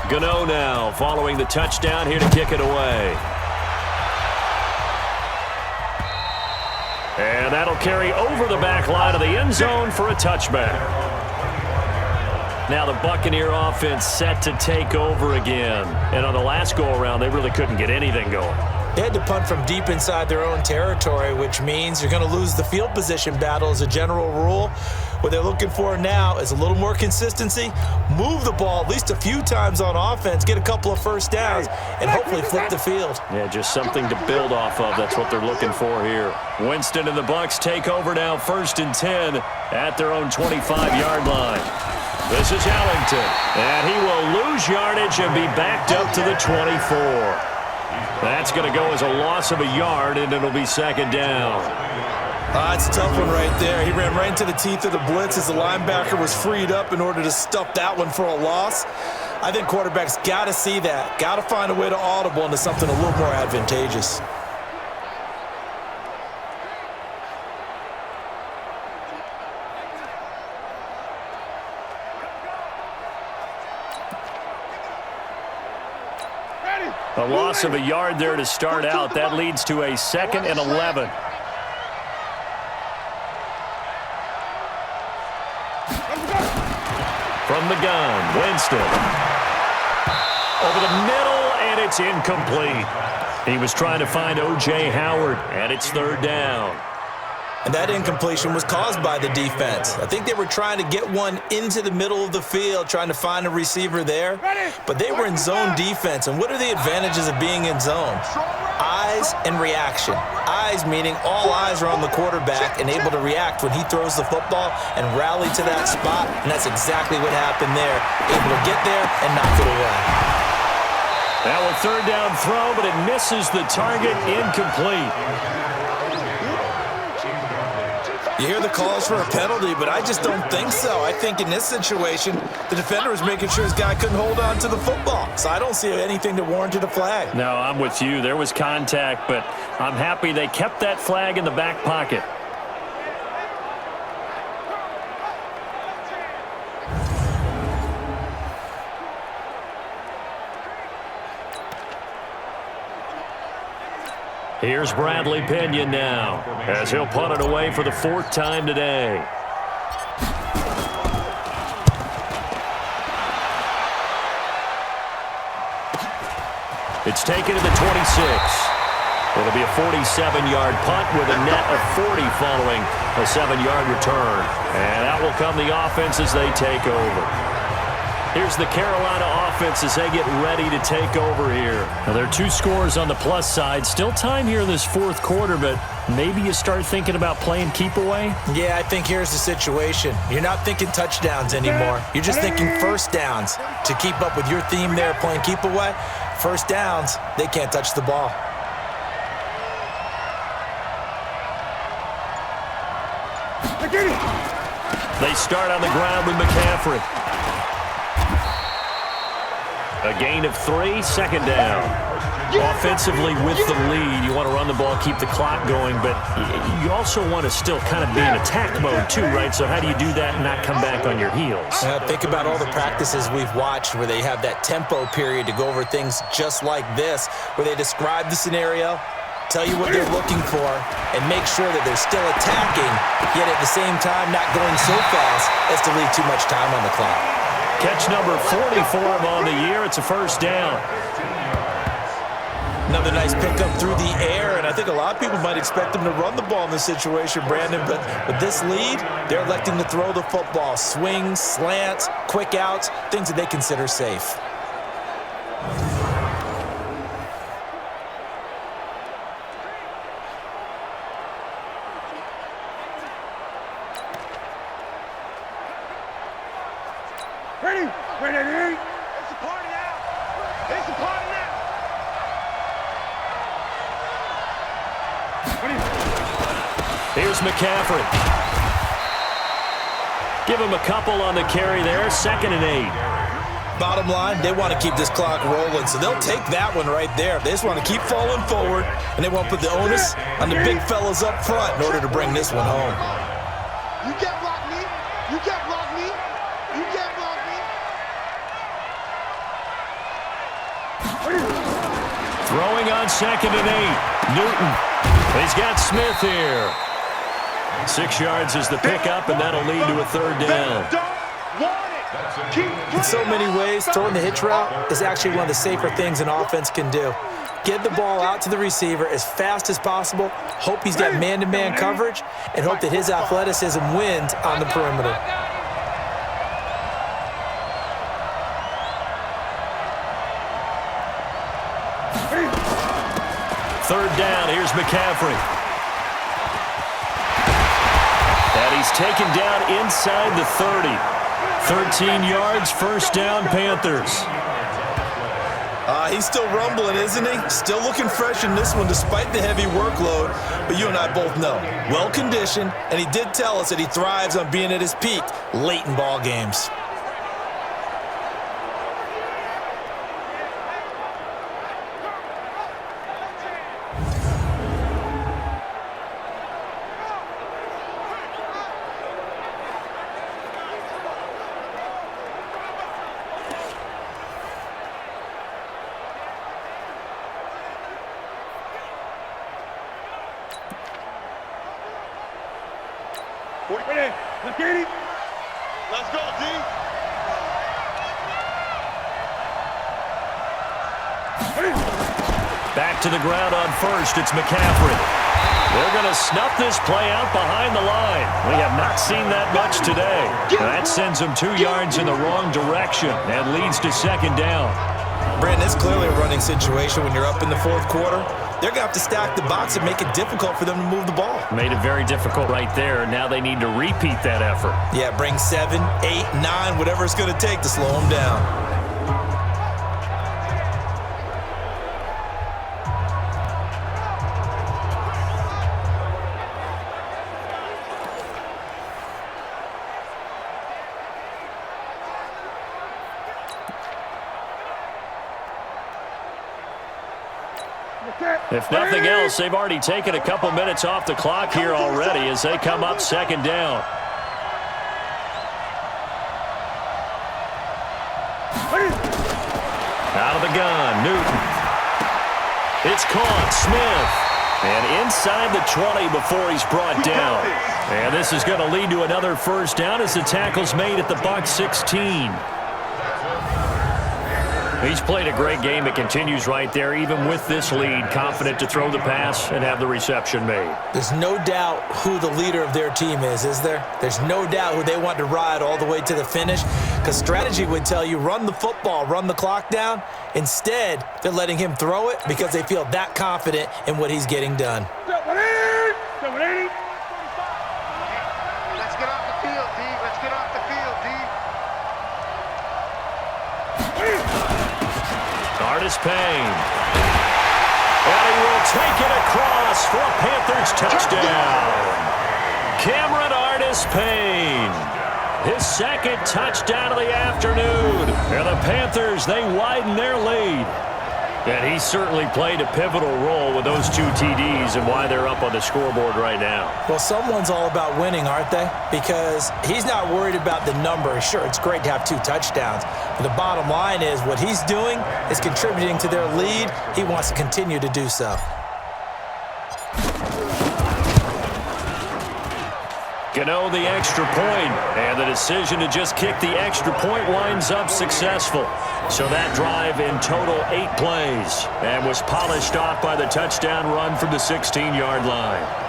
Gano now following the touchdown here to kick it away. And that'll carry over the back line of the end zone for a touchback. Now the Buccaneer offense set to take over again. And on the last go-around, they really couldn't get anything going. They had to punt from deep inside their own territory, which means you're going to lose the field position battle as a general rule. What they're looking for now is a little more consistency, move the ball at least a few times on offense, get a couple of first downs, and hopefully flip the field. Yeah, just something to build off of. That's what they're looking for here. Winston and the Bucs take over now, 1st and 10 at their own 25-yard line. This is Ellington, and he will lose yardage and be backed up to the 24. That's going to go as a loss of a yard, and it'll be 2nd down. It's a tough one right there. He ran right into the teeth of the blitz as the linebacker was freed up in order to stuff that one for a loss. I think quarterbacks got to see that, got to find a way to audible into something a little more advantageous. A loss of a yard there to start out. That leads to a 2nd and 11. From the gun, Winston. Over the middle, and it's incomplete. He was trying to find O.J. Howard, and it's 3rd down. And that incompletion was caused by the defense. I think they were trying to get one into the middle of the field, trying to find a receiver there. But they were in zone defense. And what are the advantages of being in zone? Eyes and reaction. Eyes meaning all eyes are on the quarterback and able to react when he throws the football and rally to that spot. And that's exactly what happened there. Able to get there and knock it away. Now a 3rd down throw, but it misses the target, incomplete. You hear the calls for a penalty, but I just don't think so. I think in this situation, the defender was making sure his guy couldn't hold on to the football. So I don't see anything that warranted a flag. No, I'm with you. There was contact, but I'm happy they kept that flag in the back pocket. Here's Bradley Pinion now, as he'll punt it away for the 4th time today. It's taken to the 26. It'll be a 47-yard punt with a net of 40 following a 7-yard return. And out will come the offense as they take over. Here's the Carolina offense as they get ready to take over here. Now, there are 2 scores on the plus side. Still time here in this 4th quarter, but maybe you start thinking about playing keep away? Yeah, I think here's the situation. You're not thinking touchdowns anymore. You're just thinking first downs. To keep up with your theme there, playing keep away, first downs, they can't touch the ball. They start on the ground with McCaffrey. A gain of 3, 2nd down. Offensively with the lead, you want to run the ball, keep the clock going, but you also want to still kind of be in attack mode too, right? So how do you do that and not come back on your heels? Think about all the practices we've watched where they have that tempo period to go over things just like this, where they describe the scenario, tell you what they're looking for, and make sure that they're still attacking, yet at the same time not going so fast as to leave too much time on the clock. Catch number 40 for him on the year. It's a 1st down. Another nice pickup through the air, and I think a lot of people might expect him to run the ball in this situation, Brandon, but with this lead, they're electing to throw the football. Swings, slants, quick outs, things that they consider safe. Ready? Ready? It's a party now. It's a party now. Here's McCaffrey. Give him a couple on the carry there. 2nd and 8. Bottom line, they want to keep this clock rolling, so they'll take that one right there. They just want to keep falling forward, and they want to put the onus on the big fellas up front in order to bring this one home. You can't block me. You can't block me. You can't block me. Throwing on 2nd and 8. Newton. He's got Smith here. 6 yards is the pickup, and that'll lead to a 3rd down. In so many ways, throwing the hitch route is actually one of the safer things an offense can do. Get the ball out to the receiver as fast as possible, hope he's got man-to-man coverage, and hope that his athleticism wins on the perimeter. Third down, here's McCaffrey. And he's taken down inside the 30. 13 yards, 1st down, Panthers. He's still rumbling, isn't he? Still looking fresh in this one despite the heavy workload. But you and I both know, well-conditioned, and he did tell us that he thrives on being at his peak late in ball games. Let's go, D. Back to the ground on 1st, it's McCaffrey. They're going to snuff this play out behind the line. We have not seen that much today. That sends them 2 yards in the wrong direction and leads to 2nd down. Brandon, it's clearly a running situation when you're up in the 4th quarter. They're going to have to stack the box and make it difficult for them to move the ball. Made it very difficult right there. Now they need to repeat that effort. Yeah, bring 7, 8, 9, whatever it's going to take to slow them down. If nothing else, they've already taken a couple minutes off the clock here already as they come up 2nd down. Out of the gun, Newton. It's caught, Smith. And inside the 20 before he's brought down. And this is going to lead to another 1st down as the tackle's made at the Bucs 16. He's played a great game. It continues right there, even with this lead, confident to throw the pass and have the reception made. There's no doubt who the leader of their team is there? There's no doubt who they want to ride all the way to the finish, because strategy would tell you run the football, run the clock down. Instead, they're letting him throw it because they feel that confident in what he's getting done. Let's get off the field, D. Let's get off the field, D. Artis Payne. And he will take it across for a Panthers touchdown. Cameron Artis Payne. His 2nd touchdown of the afternoon. And the Panthers, they widen their lead. And he certainly played a pivotal role with those 2 TDs and why they're up on the scoreboard right now. Well, someone's all about winning, aren't they? Because he's not worried about the number. Sure, it's great to have 2 touchdowns. But the bottom line is what he's doing is contributing to their lead. He wants to continue to do so. Gano the extra point, and the decision to just kick the extra point winds up successful. So that drive in total 8 plays and was polished off by the touchdown run from the 16-yard line.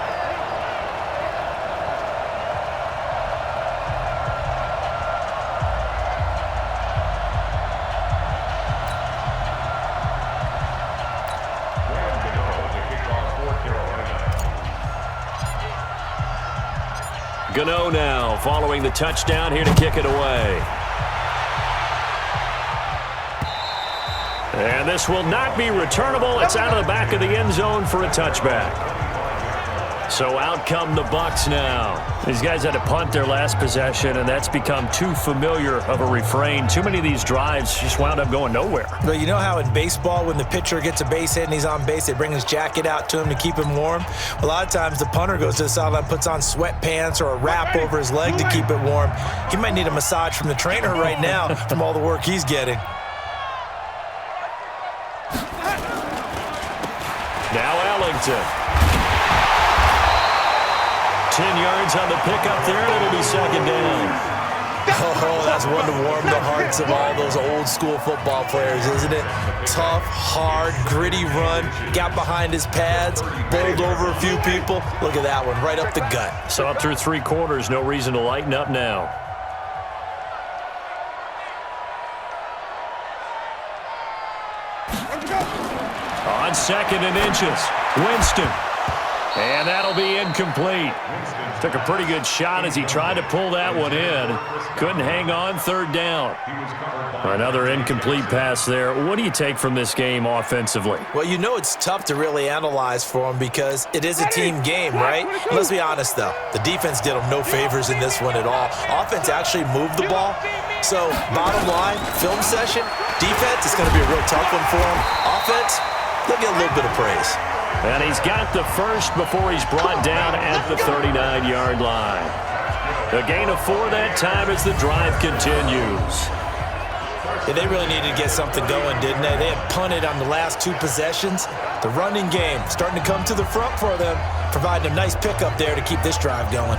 Gano now following the touchdown here to kick it away. And this will not be returnable. It's out of the back of the end zone for a touchback. So out come the Bucs now. These guys had to punt their last possession, and that's become too familiar of a refrain. Too many of these drives just wound up going nowhere. Well, you know how in baseball, when the pitcher gets a base hit and he's on base, they bring his jacket out to him to keep him warm? A lot of times the punter goes to the sideline, puts on sweatpants or a wrap over his leg to keep it warm. He might need a massage from the trainer right now from all the work he's getting. Now Ellington. 10 yards on the pickup there, and it'll be second down. Oh, that's one to warm the hearts of all those old-school football players, isn't it? Tough, hard, gritty run, got behind his pads, bowled over a few people. Look at that one, right up the gut. Saw it through 3 quarters, no reason to lighten up now. On 2nd and inches, Winston. And that'll be incomplete. Took a pretty good shot as he tried to pull that one in. Couldn't hang on, 3rd down. Another incomplete pass there. What do you take from this game offensively? Well, you know it's tough to really analyze for them because it is a team game, right? Let's be honest, though. The defense did them no favors in this one at all. Offense actually moved the ball. So, bottom line, film session, defense is going to be a real tough one for them. Offense, they'll get a little bit of praise. And he's got the first before he's brought down at the 39-yard line. A gain of 4 that time as the drive continues. Yeah, they really needed to get something going, didn't they? They had punted on the last 2 possessions. The running game starting to come to the front for them, providing a nice pickup there to keep this drive going.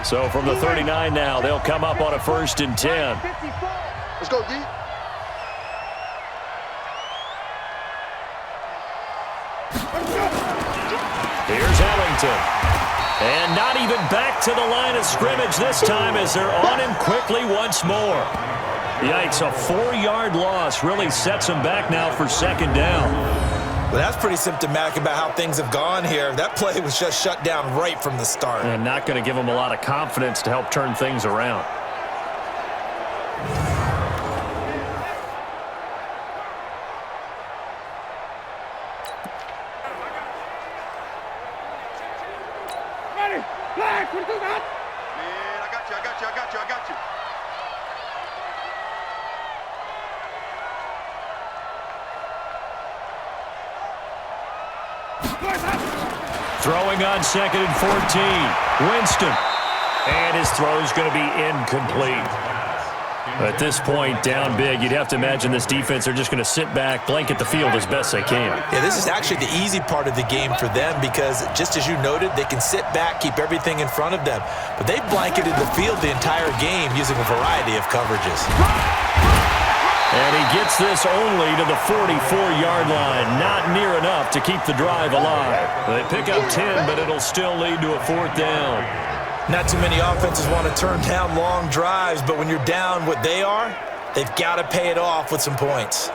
So from the 39 now, they'll come up on a 1st and 10. Let's go, D. Here's Ellington. And not even back to the line of scrimmage this time as they're on him quickly once more. Yikes, a 4-yard loss really sets him back now for 2nd down. Well, that's pretty symptomatic about how things have gone here. That play was just shut down right from the start. And not going to give him a lot of confidence to help turn things around. Ready? Flag, what do that? Man, I got you. Throwing on 2nd and 14. Winston. And his throw is going to be incomplete. At this point, down big, you'd have to imagine this defense are just going to sit back, blanket the field as best they can. Yeah, this is actually the easy part of the game for them because, just as you noted, they can sit back, keep everything in front of them. But they blanketed the field the entire game using a variety of coverages. And he gets this only to the 44-yard line. Not near enough to keep the drive alive. They pick up 10, but it'll still lead to a 4th down. Not too many offenses want to turn down long drives, but when you're down what they are, they've got to pay it off with some points.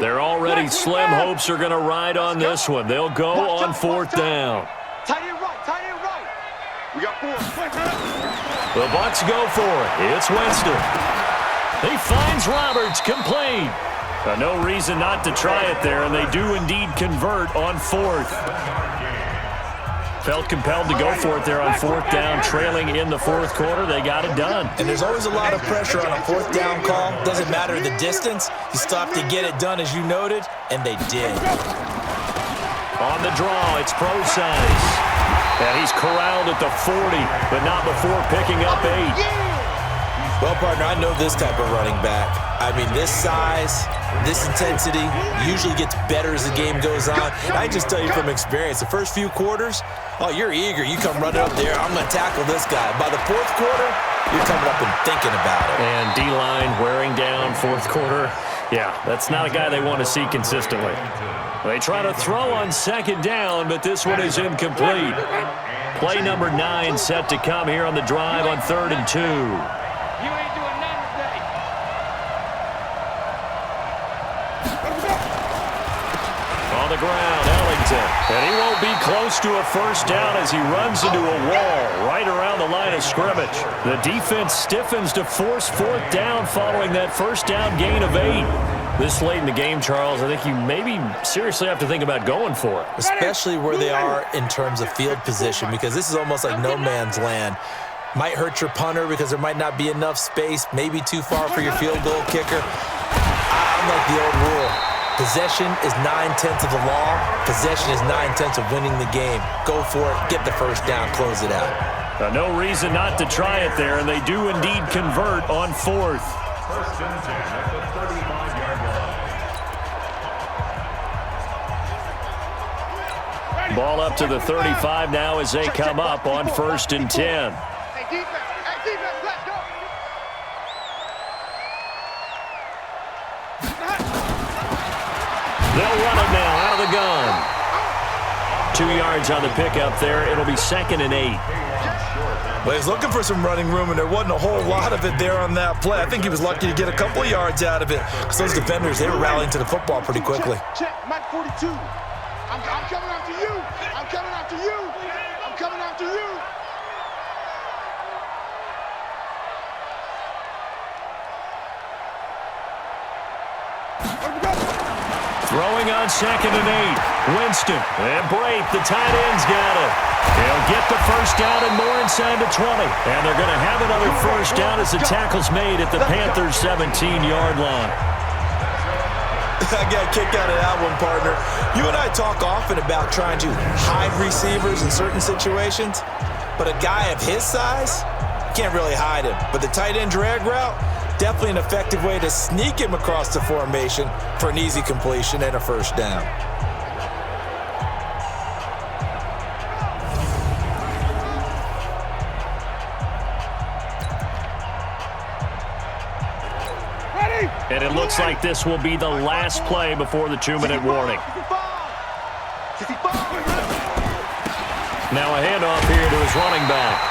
They're already slim hopes are going to ride on this one. They'll go on 4th down. Tight end right. We got 4. The Bucs go for it. It's Winston. He finds Roberts, complete. No reason not to try it there, and they do indeed convert on 4th. Felt compelled to go for it there on 4th down, trailing in the 4th quarter. They got it done. And there's always a lot of pressure on a 4th down call. Doesn't matter the distance. You still have to get it done, as you noted, and they did. On the draw, it's Pro size. And he's corralled at the 40, but not before picking up 8. Well, partner, I know this type of running back. I mean, this size, this intensity usually gets better as the game goes on. And I just tell you from experience, the first few quarters, oh, you're eager. You come running up there, I'm going to tackle this guy. By the fourth quarter, you're coming up and thinking about it. And D-line wearing down fourth quarter. Yeah, that's not a guy they want to see consistently. They try to throw on second down, but this one is incomplete. Play number 9 set to come here on the drive on 3rd and 2. You ain't doing nothing today. On the ground, Ellington. And he won't be close to a first down as he runs into a wall right around the line of scrimmage. The defense stiffens to force 4th down following that first down gain of 8. This late in the game, Charles, I think you maybe seriously have to think about going for it. Especially where they are in terms of field position, because this is almost like no man's land. Might hurt your punter because there might not be enough space, maybe too far for your field goal kicker. I'm like the old rule. Possession is 9/10 of the law. Possession is 9/10 of winning the game. Go for it. Get the first down. Close it out. No reason not to try it there, and they do indeed convert on 4th. First and 10 at the 35-yard line. Ball up to the 35 now as they come up on 1st and 10. Hey, defense, let's go. They'll run it now out of the gun. 2 yards on the pickup there. It'll be 2nd and 8. Well, he's looking for some running room, and there wasn't a whole lot of it there on that play. I think he was lucky to get a couple of yards out of it, because those defenders, they were rallying to the football pretty quickly. Check, Mike 42. I'm coming after you. I'm coming after you. I'm coming after you. Throwing on 2nd and 8. Winston and Brate, the tight end's got it. He'll get the first down and more inside the 20. And they're going to have another first down as the tackle's made at the Panthers' 17-yard line. I got a kick out of that one, partner. You and I talk often about trying to hide receivers in certain situations, but a guy of his size, can't really hide him. But the tight end drag route, definitely an effective way to sneak him across the formation for an easy completion and a first down. And it looks like this will be the last play before the 2-minute warning. Now a handoff here to his running back.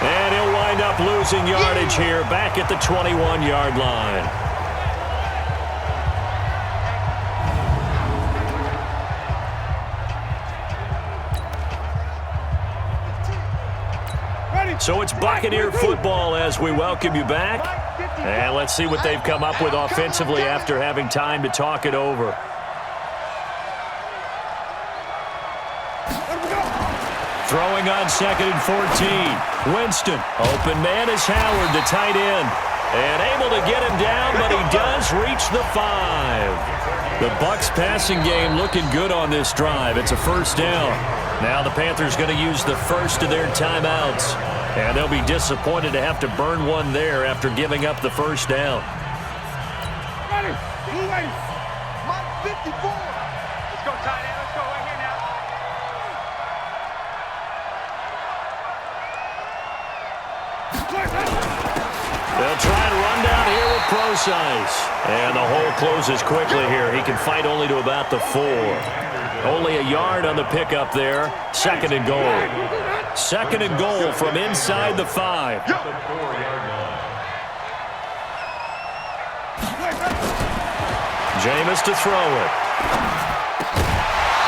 And he'll wind up losing yardage here back at the 21-yard line. So it's Buccaneer football as we welcome you back. And let's see what they've come up with offensively after having time to talk it over. Throwing on 2nd and 14. Winston. Open man is Howard, the tight end. And able to get him down, but he does reach the 5. The Bucs passing game looking good on this drive. It's a first down. Now the Panthers going to use the first of their timeouts. And they'll be disappointed to have to burn one there after giving up the first down. Ready. Blue Ace. Mike 54. Let's go, tight end. Let's go right here now. They'll try to run down here with Procise. And the hole closes quickly here. He can fight only to about the 4. Only a yard on the pickup there. 2nd and goal. 2nd and goal from inside the 5. Jameis to throw it.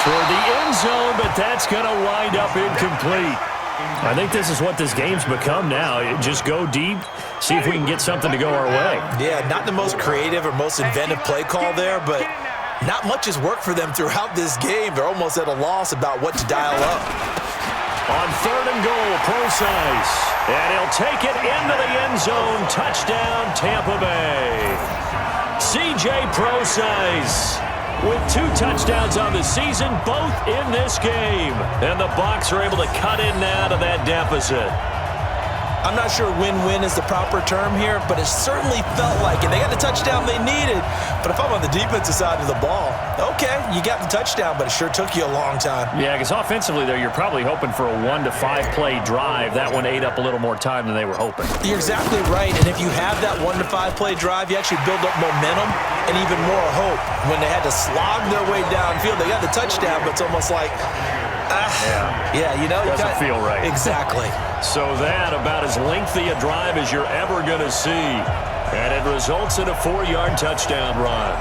Toward the end zone, but that's going to wind up incomplete. I think this is what this game's become now. Just go deep, see if we can get something to go our way. Yeah, not the most creative or most inventive play call there, but not much has worked for them throughout this game. They're almost at a loss about what to dial up. On 3rd and goal, Procise. And he'll take it into the end zone. Touchdown, Tampa Bay. C.J. Procise with 2 touchdowns on the season, both in this game. And the Bucs are able to cut in now to that deficit. I'm not sure win-win is the proper term here, but it certainly felt like it. They got the touchdown they needed, but if I'm on the defensive side of the ball, okay, you got the touchdown, but it sure took you a long time. Yeah, because offensively there, you're probably hoping for a 1 to 5 play drive. That one ate up a little more time than they were hoping. You're exactly right, and if you have that 1 to 5 play drive, you actually build up momentum and even more hope. When they had to slog their way downfield, they got the touchdown, but it's almost like, yeah, you know, doesn't feel right. Exactly. So that about as lengthy a drive as you're ever going to see. And it results in a 4-yard touchdown run.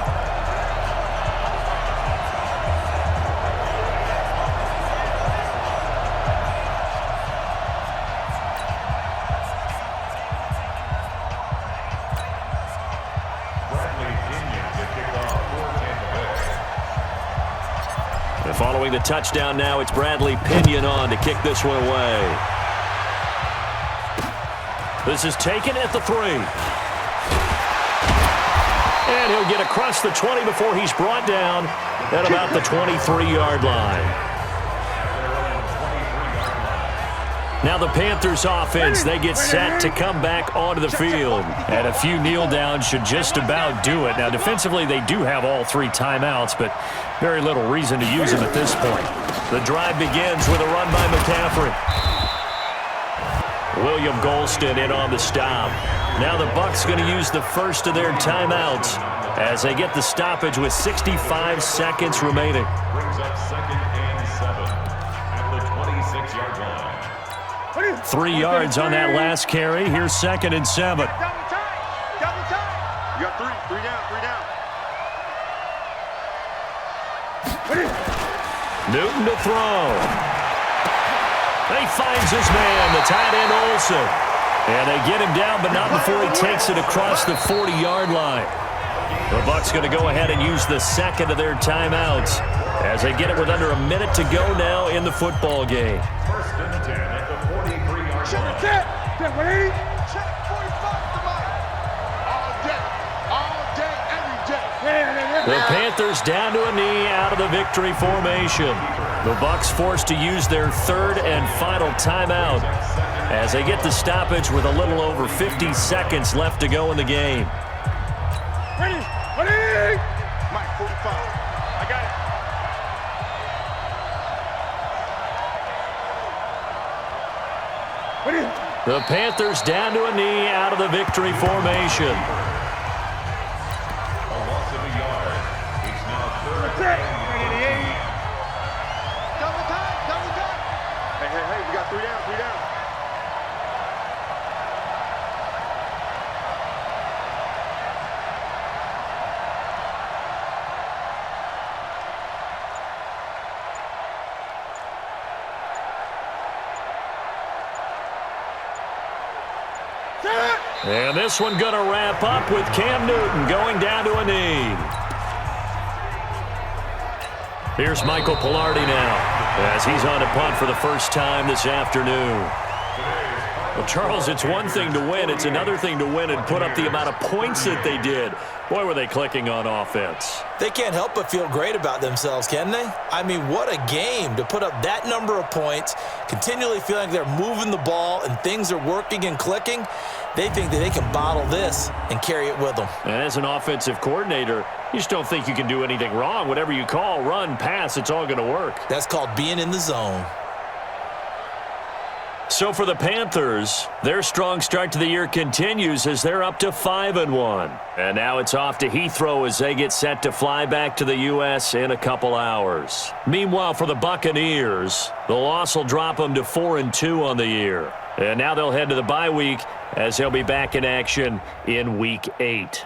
And following the touchdown now, it's Bradley Pinion on to kick this one away. This is taken at the 3. And he'll get across the 20 before he's brought down at about the 23-yard line. Now the Panthers offense, they get set to come back onto the field. And a few kneel downs should just about do it. Now defensively, they do have all 3 timeouts, but very little reason to use them at this point. The drive begins with a run by McCaffrey. William Golston in on the stop. Now the Bucs going to use the first of their timeouts as they get the stoppage with 65 seconds remaining. Brings up 2nd and 7 at the 26-yard line. 3 yards on that last carry. Here's 2nd and 7. Double time. You got 3 down. Newton to throw. He finds his man, the tight end Olsen. And they get him down, but not before he takes it across the 40-yard line. The Bucs going to go ahead and use the second of their timeouts as they get it with under a minute to go now in the football game. 1st and 10 at the 43-yard line. Check 45 to mine. All day, every day. The Panthers down to a knee out of the victory formation. The Bucs forced to use their 3rd and final timeout as they get the stoppage with a little over 50 seconds left to go in the game. Ready. Mike, 45. I got it. The Panthers down to a knee out of the victory formation. A loss of a yard. It's now 3rd and 8. Double time. Hey, we got 3 down. And this one going to wrap up with Cam Newton going down to a knee. Here's Michael Pilardi now as he's on to punt for the first time this afternoon. Well, Charles, it's one thing to win. It's another thing to win and put up the amount of points that they did. Boy, were they clicking on offense. They can't help but feel great about themselves, can they? I mean, what a game to put up that number of points, continually feeling like they're moving the ball and things are working and clicking. They think that they can bottle this and carry it with them. And as an offensive coordinator, you just don't think you can do anything wrong. Whatever you call, run, pass, it's all going to work. That's called being in the zone. So for the Panthers, their strong start to the year continues as they're up to 5-1. And now it's off to Heathrow as they get set to fly back to the U.S. in a couple hours. Meanwhile, for the Buccaneers, the loss will drop them to 4-2 on the year. And now they'll head to the bye week as they'll be back in action in Week 8.